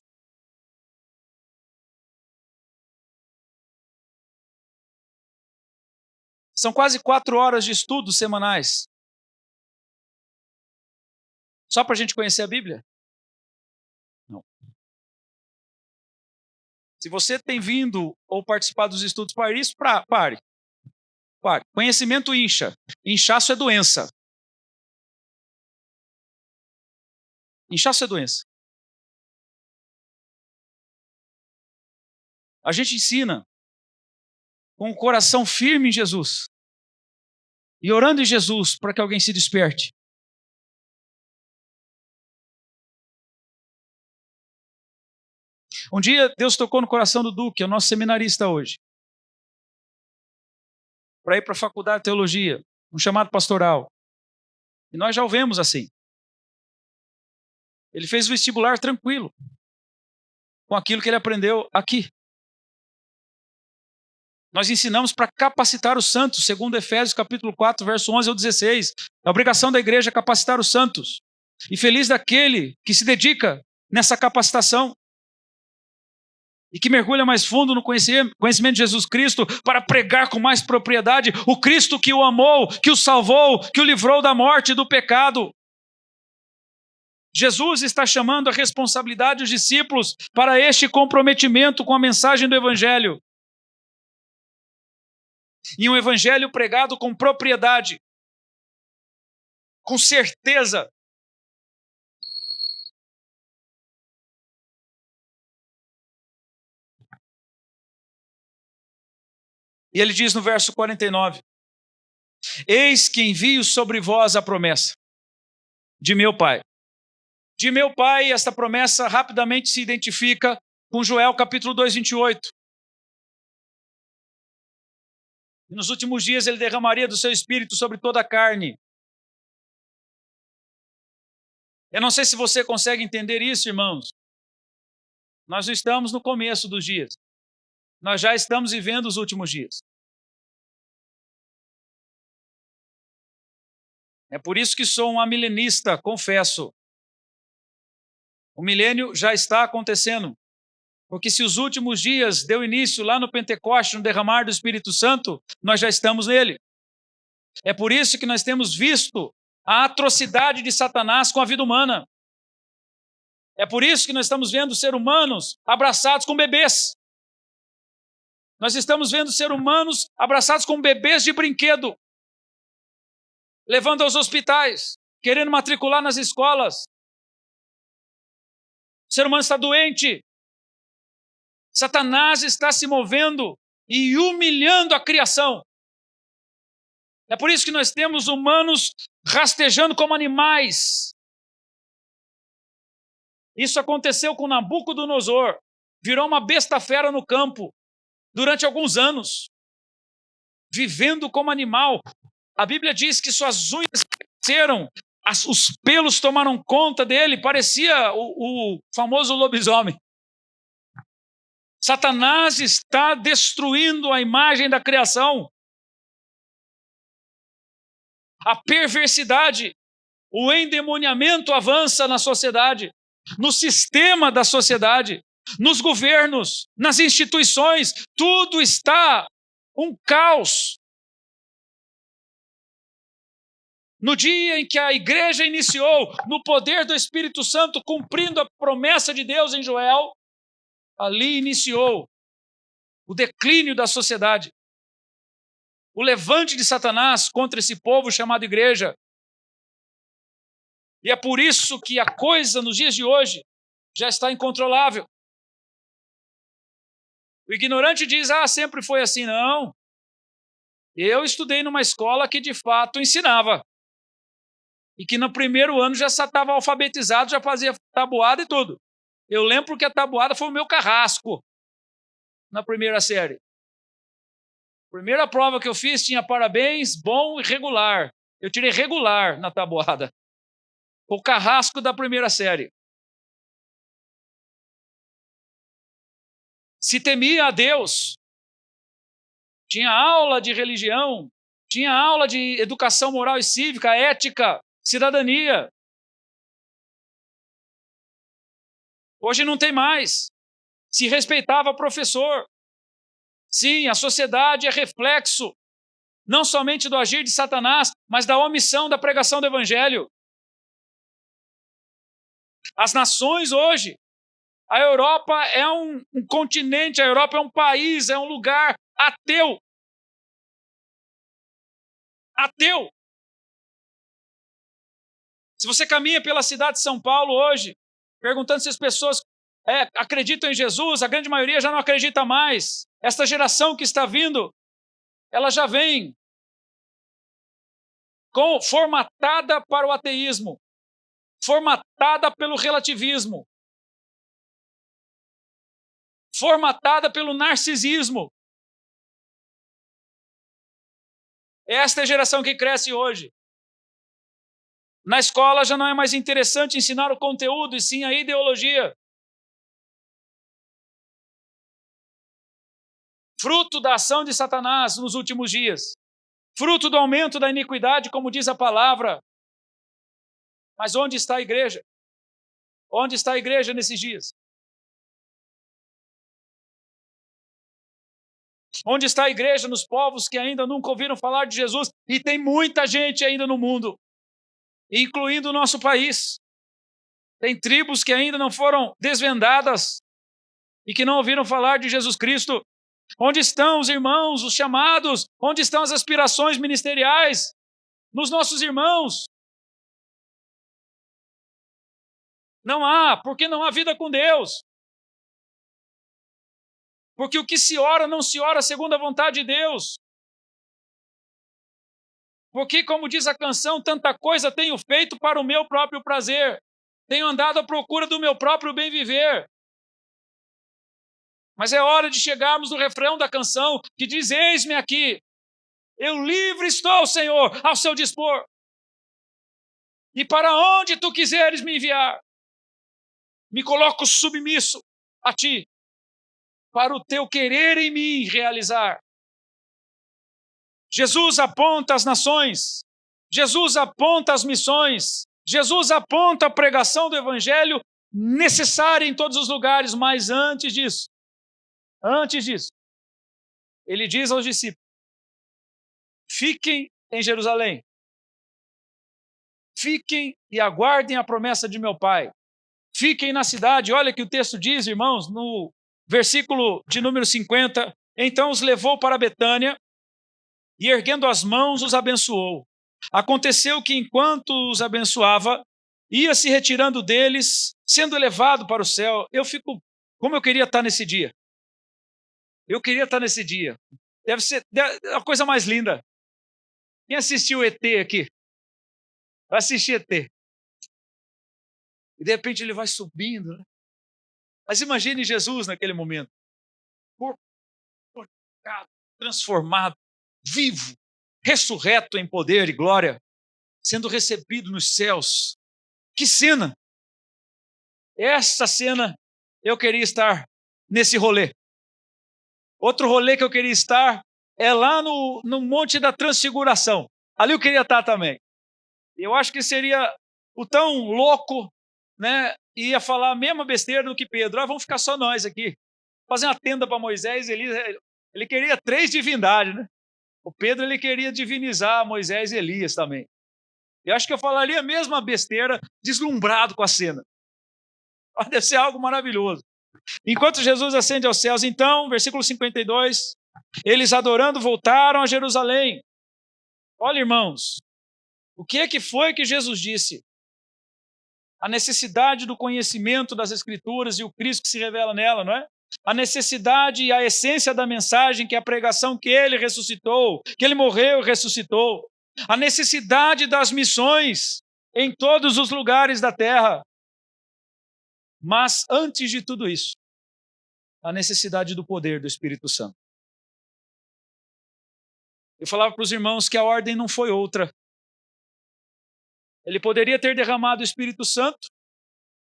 São quase 4 horas de estudos semanais. Só para a gente conhecer a Bíblia? Não. Se você tem vindo ou participado dos estudos para isso, pare. Conhecimento incha. Inchaço é doença. Inchaço é doença. A gente ensina com o coração firme em Jesus e orando em Jesus para que alguém se desperte. Um dia Deus tocou no coração do Duque, é o nosso seminarista hoje, para ir para a faculdade de teologia, um chamado pastoral. E nós já o vemos assim. Ele fez o vestibular tranquilo, com aquilo que ele aprendeu aqui. Nós ensinamos para capacitar os santos, segundo Efésios capítulo 4, verso 11 ao 16. A obrigação da igreja é capacitar os santos. E feliz daquele que se dedica nessa capacitação e que mergulha mais fundo no conhecimento de Jesus Cristo para pregar com mais propriedade o Cristo que o amou, que o salvou, que o livrou da morte e do pecado. Jesus está chamando a responsabilidade dos discípulos para este comprometimento com a mensagem do Evangelho. E um Evangelho pregado com propriedade, com certeza. E ele diz no verso 49, eis que envio sobre vós a promessa de meu Pai. De meu Pai, esta promessa rapidamente se identifica com Joel capítulo 2, 28. E nos últimos dias ele derramaria do seu espírito sobre toda a carne. Eu não sei se você consegue entender isso, irmãos. Nós não estamos no começo dos dias. Nós já estamos vivendo os últimos dias. É por isso que sou um amilenista, confesso. O milênio já está acontecendo. Porque se os últimos dias deu início lá no Pentecoste, no derramar do Espírito Santo, nós já estamos nele. É por isso que nós temos visto a atrocidade de Satanás com a vida humana. É por isso que nós estamos vendo seres humanos abraçados com bebês. Nós estamos vendo seres humanos abraçados com bebês de brinquedo, levando aos hospitais, querendo matricular nas escolas. O ser humano está doente. Satanás está se movendo e humilhando a criação. É por isso que nós temos humanos rastejando como animais. Isso aconteceu com Nabucodonosor. Virou uma besta fera no campo durante alguns anos, vivendo como animal. A Bíblia diz que suas unhas cresceram, os pelos tomaram conta dele, parecia o famoso lobisomem. Satanás está destruindo a imagem da criação. A perversidade, o endemoniamento avança na sociedade, no sistema da sociedade, nos governos, nas instituições. Tudo está um caos. No dia em que a igreja iniciou, no poder do Espírito Santo, cumprindo a promessa de Deus em Joel, ali iniciou o declínio da sociedade, o levante de Satanás contra esse povo chamado igreja. E é por isso que a coisa nos dias de hoje já está incontrolável. O ignorante diz, sempre foi assim. Não. Eu estudei numa escola que de fato ensinava. E que no primeiro ano já estava alfabetizado, já fazia tabuada e tudo. Eu lembro que a tabuada foi o meu carrasco na primeira série. A primeira prova que eu fiz tinha parabéns, bom e regular. Eu tirei regular na tabuada. O carrasco da primeira série. Se temia a Deus. Tinha aula de religião, tinha aula de educação moral e cívica, ética, cidadania. Hoje não tem mais. Se respeitava o professor. Sim, a sociedade é reflexo, não somente do agir de Satanás, mas da omissão da pregação do Evangelho. As nações hoje, a Europa é um continente, a Europa é um país, é um lugar ateu. Ateu. Se você caminha pela cidade de São Paulo hoje, perguntando se as pessoas acreditam em Jesus, a grande maioria já não acredita mais. Esta geração que está vindo, ela já vem formatada para o ateísmo, formatada pelo relativismo, formatada pelo narcisismo. Esta é a geração que cresce hoje. Na escola já não é mais interessante ensinar o conteúdo, e sim a ideologia. Fruto da ação de Satanás nos últimos dias. Fruto do aumento da iniquidade, como diz a palavra. Mas onde está a igreja? Onde está a igreja nesses dias? Onde está a igreja nos povos que ainda nunca ouviram falar de Jesus? E tem muita gente ainda no mundo, incluindo o nosso país. Tem tribos que ainda não foram desvendadas e que não ouviram falar de Jesus Cristo. Onde estão os irmãos, os chamados? Onde estão as aspirações ministeriais? Nos nossos irmãos. Não há, porque não há vida com Deus. Porque o que se ora, não se ora segundo a vontade de Deus. Porque, como diz a canção, tanta coisa tenho feito para o meu próprio prazer. Tenho andado à procura do meu próprio bem viver. Mas é hora de chegarmos no refrão da canção, que diz, eis-me aqui. Eu livre estou, Senhor, ao seu dispor. E para onde tu quiseres me enviar, me coloco submisso a ti, para o teu querer em mim realizar. Jesus aponta as nações, Jesus aponta as missões, Jesus aponta a pregação do Evangelho necessária em todos os lugares, mas antes disso, ele diz aos discípulos, fiquem em Jerusalém, fiquem e aguardem a promessa de meu Pai, fiquem na cidade. Olha que o texto diz, irmãos, no versículo de número 50, então os levou para Betânia e erguendo as mãos os abençoou. Aconteceu que enquanto os abençoava, ia se retirando deles, sendo elevado para o céu. Como eu queria estar nesse dia. Eu queria estar nesse dia. Deve ser a coisa mais linda. Quem assistiu ET aqui? Vai assistir ET. E de repente ele vai subindo, né? Mas imagine Jesus naquele momento. Fortificado, transformado, vivo, ressurreto em poder e glória, sendo recebido nos céus. Que cena! Essa cena eu queria estar nesse rolê. Outro rolê que eu queria estar é lá no Monte da Transfiguração. Ali eu queria estar também. Eu acho que seria o tão louco, né? Ia falar a mesma besteira do que Pedro. Vamos ficar só nós aqui. Fazer uma tenda para Moisés e Elias. Ele queria 3 divindades, né? O Pedro, ele queria divinizar Moisés e Elias também. Eu acho que eu falaria a mesma besteira, deslumbrado com a cena. Deve ser algo maravilhoso. Enquanto Jesus ascende aos céus, então, versículo 52, eles adorando voltaram a Jerusalém. Olha, irmãos, o que foi que Jesus disse? A necessidade do conhecimento das Escrituras e o Cristo que se revela nela, não é? A necessidade e a essência da mensagem, que é a pregação que ele ressuscitou, que ele morreu e ressuscitou. A necessidade das missões em todos os lugares da terra. Mas, antes de tudo isso, a necessidade do poder do Espírito Santo. Eu falava para os irmãos que a ordem não foi outra. Ele poderia ter derramado o Espírito Santo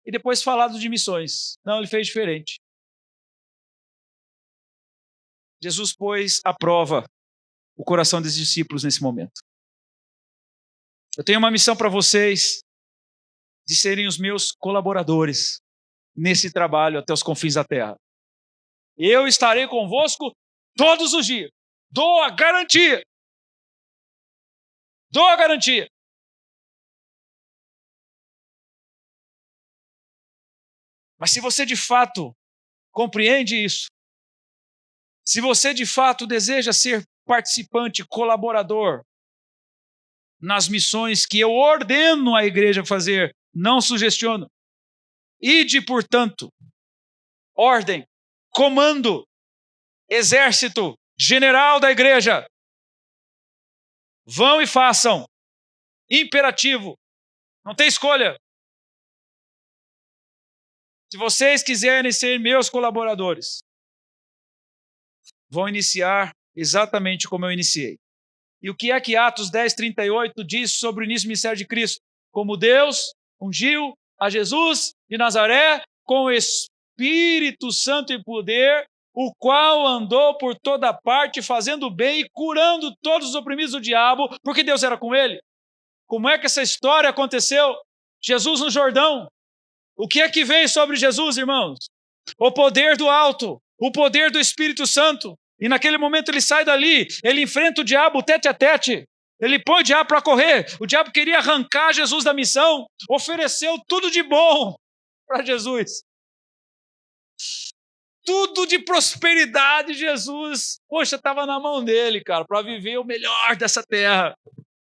e depois falado de missões. Não, ele fez diferente. Jesus pôs à prova o coração dos discípulos nesse momento. Eu tenho uma missão para vocês de serem os meus colaboradores nesse trabalho até os confins da terra. Eu estarei convosco todos os dias. Dou a garantia. Dou a garantia. Mas se você de fato compreende isso, se você de fato deseja ser participante, colaborador nas missões que eu ordeno a igreja fazer, não sugestiono. Ide, portanto, ordem, comando, exército, general da igreja. Vão e façam. Imperativo. Não tem escolha. Se vocês quiserem ser meus colaboradores, vão iniciar exatamente como eu iniciei. E o que é que Atos 10:38 diz sobre o início do ministério de Cristo? Como Deus ungiu a Jesus de Nazaré com o Espírito Santo e poder, o qual andou por toda parte fazendo bem e curando todos os oprimidos do diabo, porque Deus era com ele. Como é que essa história aconteceu? Jesus no Jordão. O que é que veio sobre Jesus, irmãos? O poder do alto, o poder do Espírito Santo. E naquele momento ele sai dali, ele enfrenta o diabo tete a tete. Ele põe o diabo para correr. O diabo queria arrancar Jesus da missão. Ofereceu tudo de bom para Jesus. Tudo de prosperidade, Jesus. Poxa, estava na mão dele, cara, para viver o melhor dessa terra.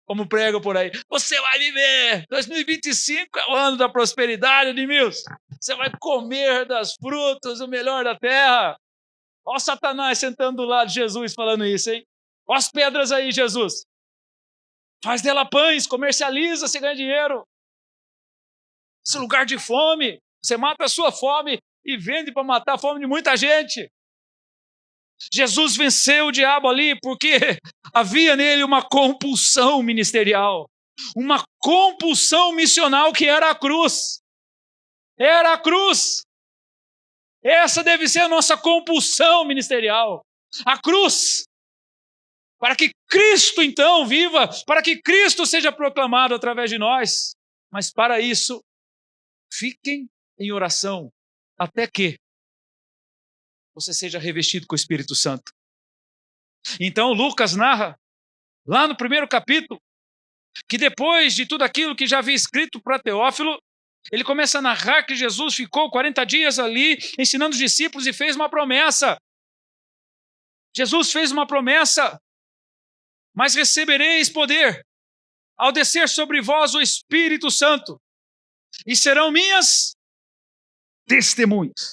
Como prega por aí. Você vai viver. 2025 é o ano da prosperidade, Edmilson. Você vai comer das frutas, o melhor da terra. Olha o Satanás sentando do lado de Jesus falando isso, hein? Olha as pedras aí, Jesus. Faz dela pães, comercializa, você ganha dinheiro. Esse lugar de fome, você mata a sua fome e vende para matar a fome de muita gente. Jesus venceu o diabo ali porque havia nele uma compulsão ministerial, uma compulsão missional que era a cruz. Era a cruz. Essa deve ser a nossa compulsão ministerial. A cruz. Para que Cristo então viva, para que Cristo seja proclamado através de nós. Mas para isso, fiquem em oração até que você seja revestido com o Espírito Santo. Então Lucas narra, lá no primeiro capítulo, que depois de tudo aquilo que já havia escrito para Teófilo, ele começa a narrar que Jesus ficou 40 dias ali, ensinando os discípulos e fez uma promessa. Jesus fez uma promessa, mas recebereis poder ao descer sobre vós o Espírito Santo, e serão minhas testemunhas.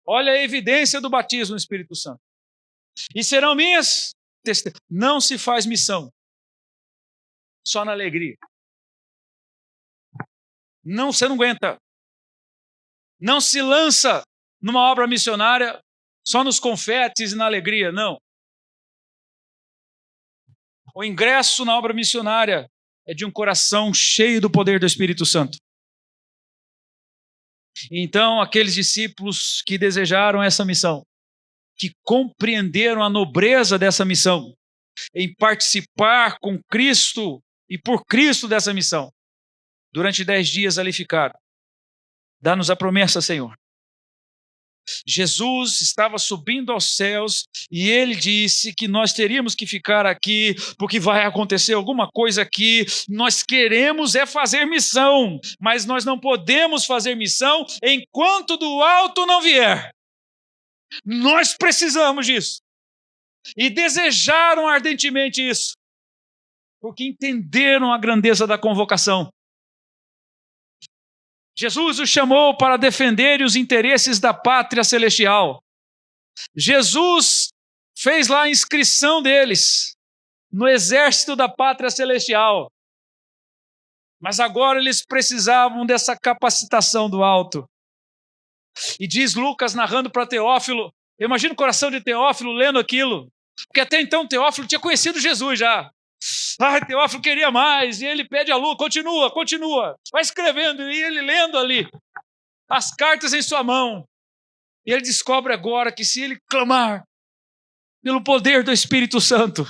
Olha a evidência do batismo no Espírito Santo. E serão minhas testemunhas. Não se faz missão só na alegria. Não, você não aguenta. Não se lança numa obra missionária só nos confetes e na alegria, não. O ingresso na obra missionária é de um coração cheio do poder do Espírito Santo. Então, aqueles discípulos que desejaram essa missão, que compreenderam a nobreza dessa missão, em participar com Cristo e por Cristo dessa missão, durante 10 dias ali ficaram. Dá-nos a promessa, Senhor, Jesus estava subindo aos céus e ele disse que nós teríamos que ficar aqui porque vai acontecer alguma coisa aqui. Nós queremos é fazer missão, mas nós não podemos fazer missão enquanto do alto não vier. Nós precisamos disso. E desejaram ardentemente isso, porque entenderam a grandeza da convocação. Jesus os chamou para defender os interesses da pátria celestial. Jesus fez lá a inscrição deles no exército da pátria celestial. Mas agora eles precisavam dessa capacitação do alto. E diz Lucas, narrando para Teófilo, eu imagino o coração de Teófilo lendo aquilo, porque até então Teófilo tinha conhecido Jesus já. Teófilo queria mais, e ele pede a Lucas, continua, vai escrevendo, e ele lendo ali, as cartas em sua mão. E ele descobre agora que se ele clamar pelo poder do Espírito Santo,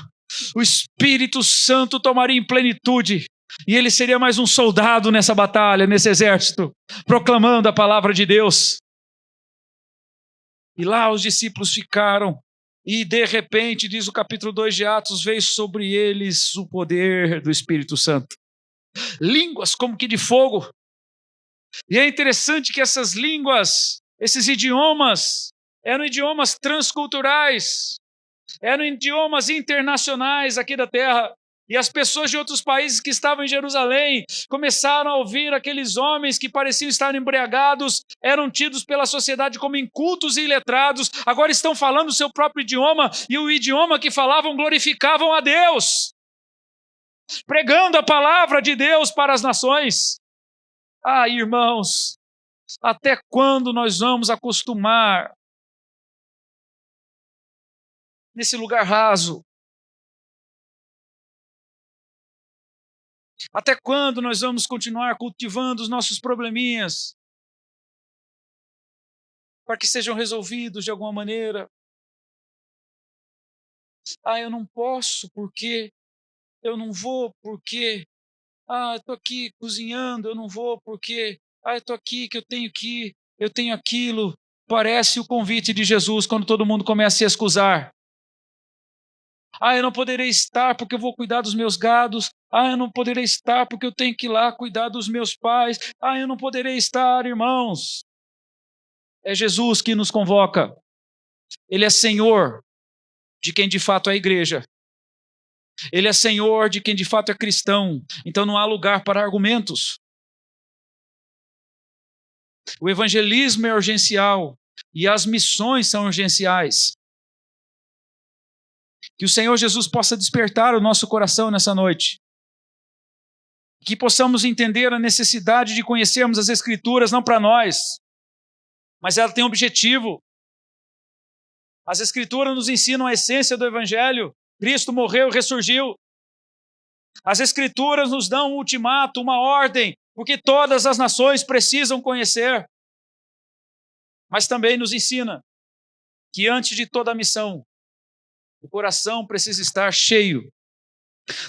o Espírito Santo tomaria em plenitude, e ele seria mais um soldado nessa batalha, nesse exército, proclamando a palavra de Deus. E lá os discípulos ficaram, e de repente, diz o capítulo 2 de Atos, veio sobre eles o poder do Espírito Santo. Línguas como que de fogo. E é interessante que essas línguas, esses idiomas, eram idiomas transculturais, eram idiomas internacionais aqui da terra. E as pessoas de outros países que estavam em Jerusalém começaram a ouvir aqueles homens que pareciam estar embriagados, eram tidos pela sociedade como incultos e iletrados, agora estão falando o seu próprio idioma, e o idioma que falavam glorificavam a Deus, pregando a palavra de Deus para as nações. Irmãos, até quando nós vamos acostumar nesse lugar raso? Até quando nós vamos continuar cultivando os nossos probleminhas para que sejam resolvidos de alguma maneira? Eu não posso porque, eu não vou porque, estou aqui cozinhando, eu não vou porque, estou aqui que eu tenho aquilo. Parece o convite de Jesus quando todo mundo começa a se excusar. Eu não poderei estar porque eu vou cuidar dos meus gados. Eu não poderei estar porque eu tenho que ir lá cuidar dos meus pais. Eu não poderei estar, irmãos. É Jesus que nos convoca. Ele é Senhor de quem de fato é a igreja. Ele é Senhor de quem de fato é cristão. Então não há lugar para argumentos. O evangelismo é urgencial e as missões são urgenciais. Que o Senhor Jesus possa despertar o nosso coração nessa noite. Que possamos entender a necessidade de conhecermos as Escrituras, não para nós, mas ela tem um objetivo. As Escrituras nos ensinam a essência do Evangelho. Cristo morreu e ressurgiu. As Escrituras nos dão um ultimato, uma ordem, porque todas as nações precisam conhecer. Mas também nos ensina que antes de toda a missão, o coração precisa estar cheio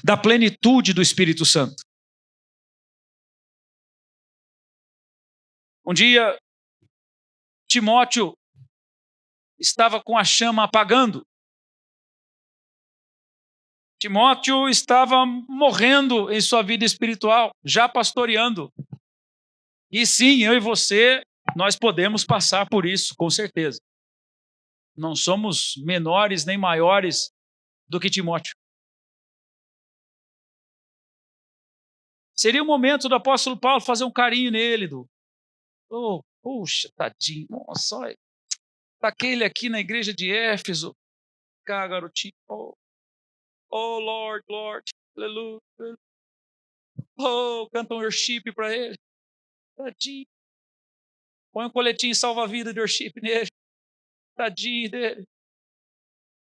da plenitude do Espírito Santo. Um dia, Timóteo estava com a chama apagando. Timóteo estava morrendo em sua vida espiritual, já pastoreando. E sim, eu e você, nós podemos passar por isso, com certeza. Não somos menores nem maiores do que Timóteo. Seria o momento do apóstolo Paulo fazer um carinho nele, puxa, tadinho, nossa, olha, tá aquele aqui na igreja de Éfeso, cá, garotinho, Lord, aleluia, canta um worship para ele, tadinho, põe um coletinho salva-vida de worship nele, tadinho dele.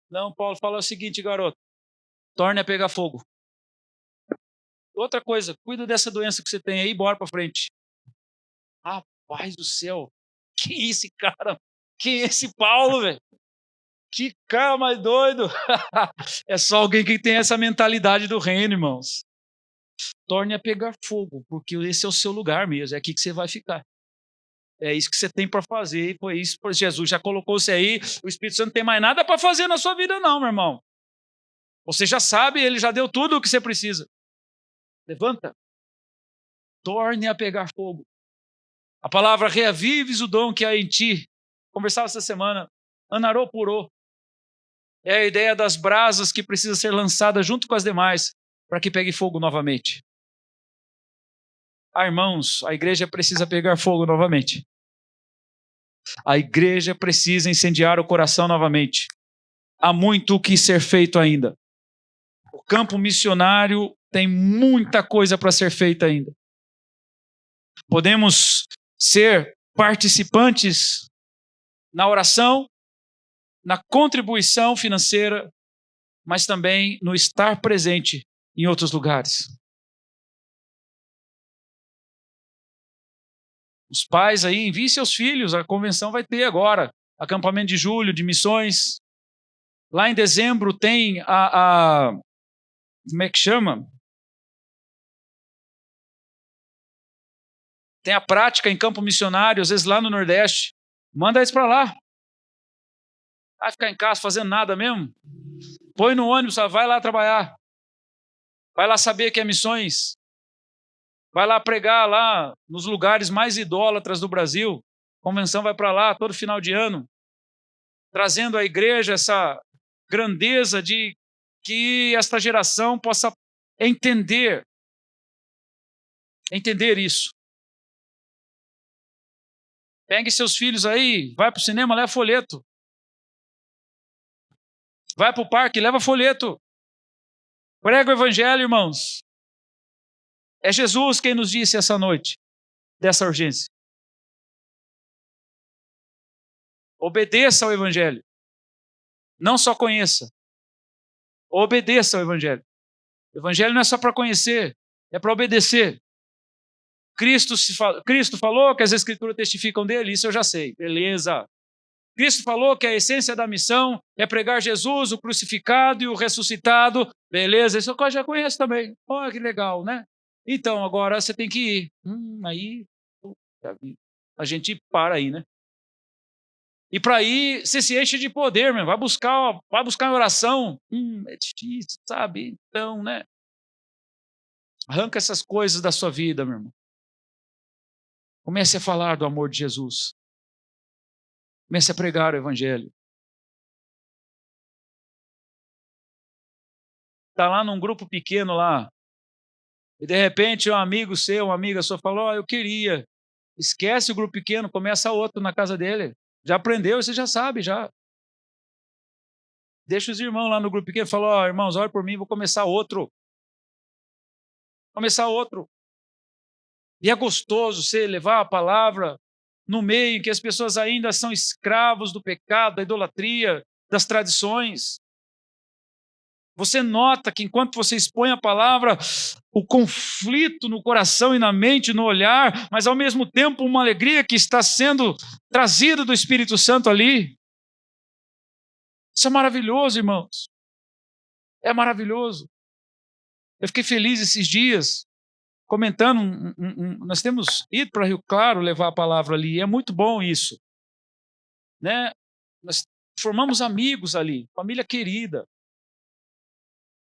Não, Paulo fala o seguinte, garoto, torne a pegar fogo. Outra coisa, cuida dessa doença que você tem aí, bora para frente. Rapaz do céu, quem é esse cara? Quem é esse Paulo, velho? Que cara mais doido. É só alguém que tem essa mentalidade do reino, irmãos. Torne a pegar fogo, porque esse é o seu lugar mesmo, é aqui que você vai ficar. É isso que você tem para fazer, e foi isso, pois Jesus já colocou você aí, o Espírito Santo não tem mais nada para fazer na sua vida não, meu irmão. Você já sabe, ele já deu tudo o que você precisa. Levanta, torne a pegar fogo. A palavra reavives o dom que há em ti. Conversava essa semana, anarô purô. É a ideia das brasas que precisa ser lançada junto com as demais, para que pegue fogo novamente. Ah, irmãos, a igreja precisa pegar fogo novamente. A igreja precisa incendiar o coração novamente. Há muito o que ser feito ainda. O campo missionário tem muita coisa para ser feita ainda. Podemos ser participantes na oração, na contribuição financeira, mas também no estar presente em outros lugares. Os pais aí, enviem seus filhos, a convenção vai ter agora, acampamento de julho, de missões. Lá em dezembro tem como é que chama? Tem a prática em campo missionário, às vezes lá no Nordeste. Manda eles para lá. Vai ficar em casa fazendo nada mesmo? Põe no ônibus, vai lá trabalhar. Vai lá saber que é missões. Vai lá pregar lá nos lugares mais idólatras do Brasil. A convenção vai para lá todo final de ano, trazendo à igreja essa grandeza de que esta geração possa entender isso. Pegue seus filhos aí, vai para o cinema, leva folheto. Vai para o parque, leva folheto. Prega o evangelho, irmãos. É Jesus quem nos disse essa noite dessa urgência. Obedeça ao evangelho. Não só conheça. Obedeça ao evangelho. O evangelho não é só para conhecer, é para obedecer. Cristo falou que as escrituras testificam dele, isso eu já sei. Beleza. Cristo falou que a essência da missão é pregar Jesus, o crucificado e o ressuscitado. Beleza, isso eu já conheço também. Olha que legal, né? Então, agora você tem que ir. Aí, a gente para aí, né? E para ir, você se enche de poder, meu. Vai buscar em oração. É difícil, sabe? Então, né? Arranca essas coisas da sua vida, meu irmão. Comece a falar do amor de Jesus. Comece a pregar o evangelho. Está lá num grupo pequeno lá, e de repente um amigo seu, uma amiga sua falou, eu queria. Esquece o grupo pequeno, começa outro na casa dele. Já aprendeu, você já sabe, já. Deixa os irmãos lá no grupo pequeno, falou, irmãos, olha por mim, vou começar outro. Começar outro. E é gostoso você levar a palavra no meio em que as pessoas ainda são escravos do pecado, da idolatria, das tradições. Você nota que enquanto você expõe a palavra, o conflito no coração e na mente, no olhar, mas ao mesmo tempo uma alegria que está sendo trazida do Espírito Santo ali. Isso é maravilhoso, irmãos. É maravilhoso. Eu fiquei feliz esses dias, comentando, nós temos ido para Rio Claro levar a palavra ali, é muito bom isso. Né? Nós formamos amigos ali, família querida.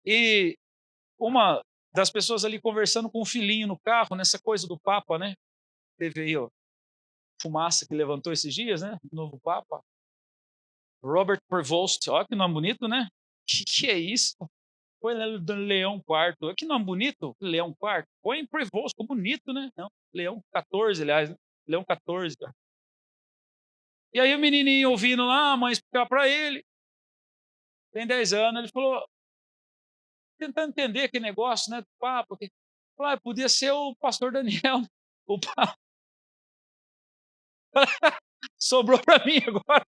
E uma das pessoas ali conversando com o filhinho no carro, nessa coisa do Papa, né? Teve aí, ó, fumaça que levantou esses dias, né? O novo Papa. Robert Prevost, olha que nome bonito, né? Que é isso? Põe Leão IV. Olha que nome bonito, Leão IV. Põe Prevost, ficou bonito, né? Não, Leão 14, aliás, né? Leão 14. E aí o menininho ouvindo lá, a mãe explicar para ele. Tem 10 anos, ele falou, tentando entender aquele negócio, né, do Papa. Podia ser o pastor Daniel, o Papa. Sobrou para mim agora.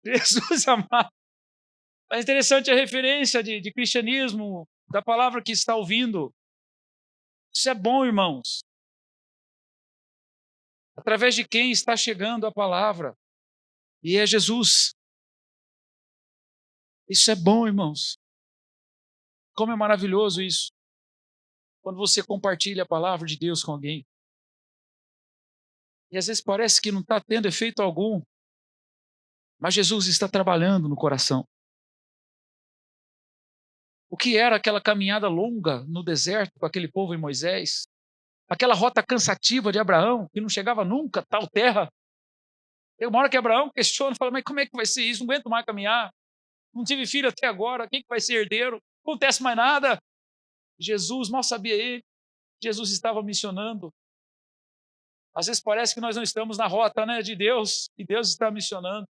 Jesus amado. É interessante a referência de cristianismo, da palavra que está ouvindo. Isso é bom, irmãos. Através de quem está chegando a palavra. E é Jesus. Isso é bom, irmãos. Como é maravilhoso isso. Quando você compartilha a palavra de Deus com alguém. E às vezes parece que não está tendo efeito algum, mas Jesus está trabalhando no coração. O que era aquela caminhada longa no deserto com aquele povo e Moisés? Aquela rota cansativa de Abraão, que não chegava nunca a tal terra. Tem uma hora que Abraão questiona, fala, mas como é que vai ser isso? Não aguento mais caminhar. Não tive filho até agora, quem que vai ser herdeiro? Não acontece mais nada. Jesus, mal sabia ele, Jesus estava missionando. Às vezes parece que nós não estamos na rota, né, de Deus, e Deus está missionando.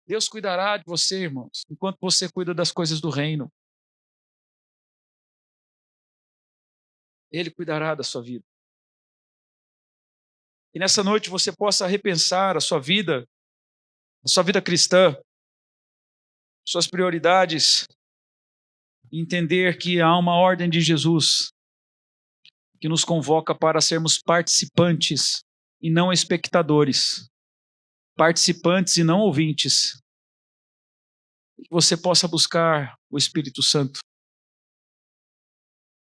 Deus cuidará de você, irmãos, enquanto você cuida das coisas do reino. Ele cuidará da sua vida. E nessa noite você possa repensar a sua vida cristã, suas prioridades, e entender que há uma ordem de Jesus que nos convoca para sermos participantes e não espectadores, participantes e não ouvintes. Que você possa buscar o Espírito Santo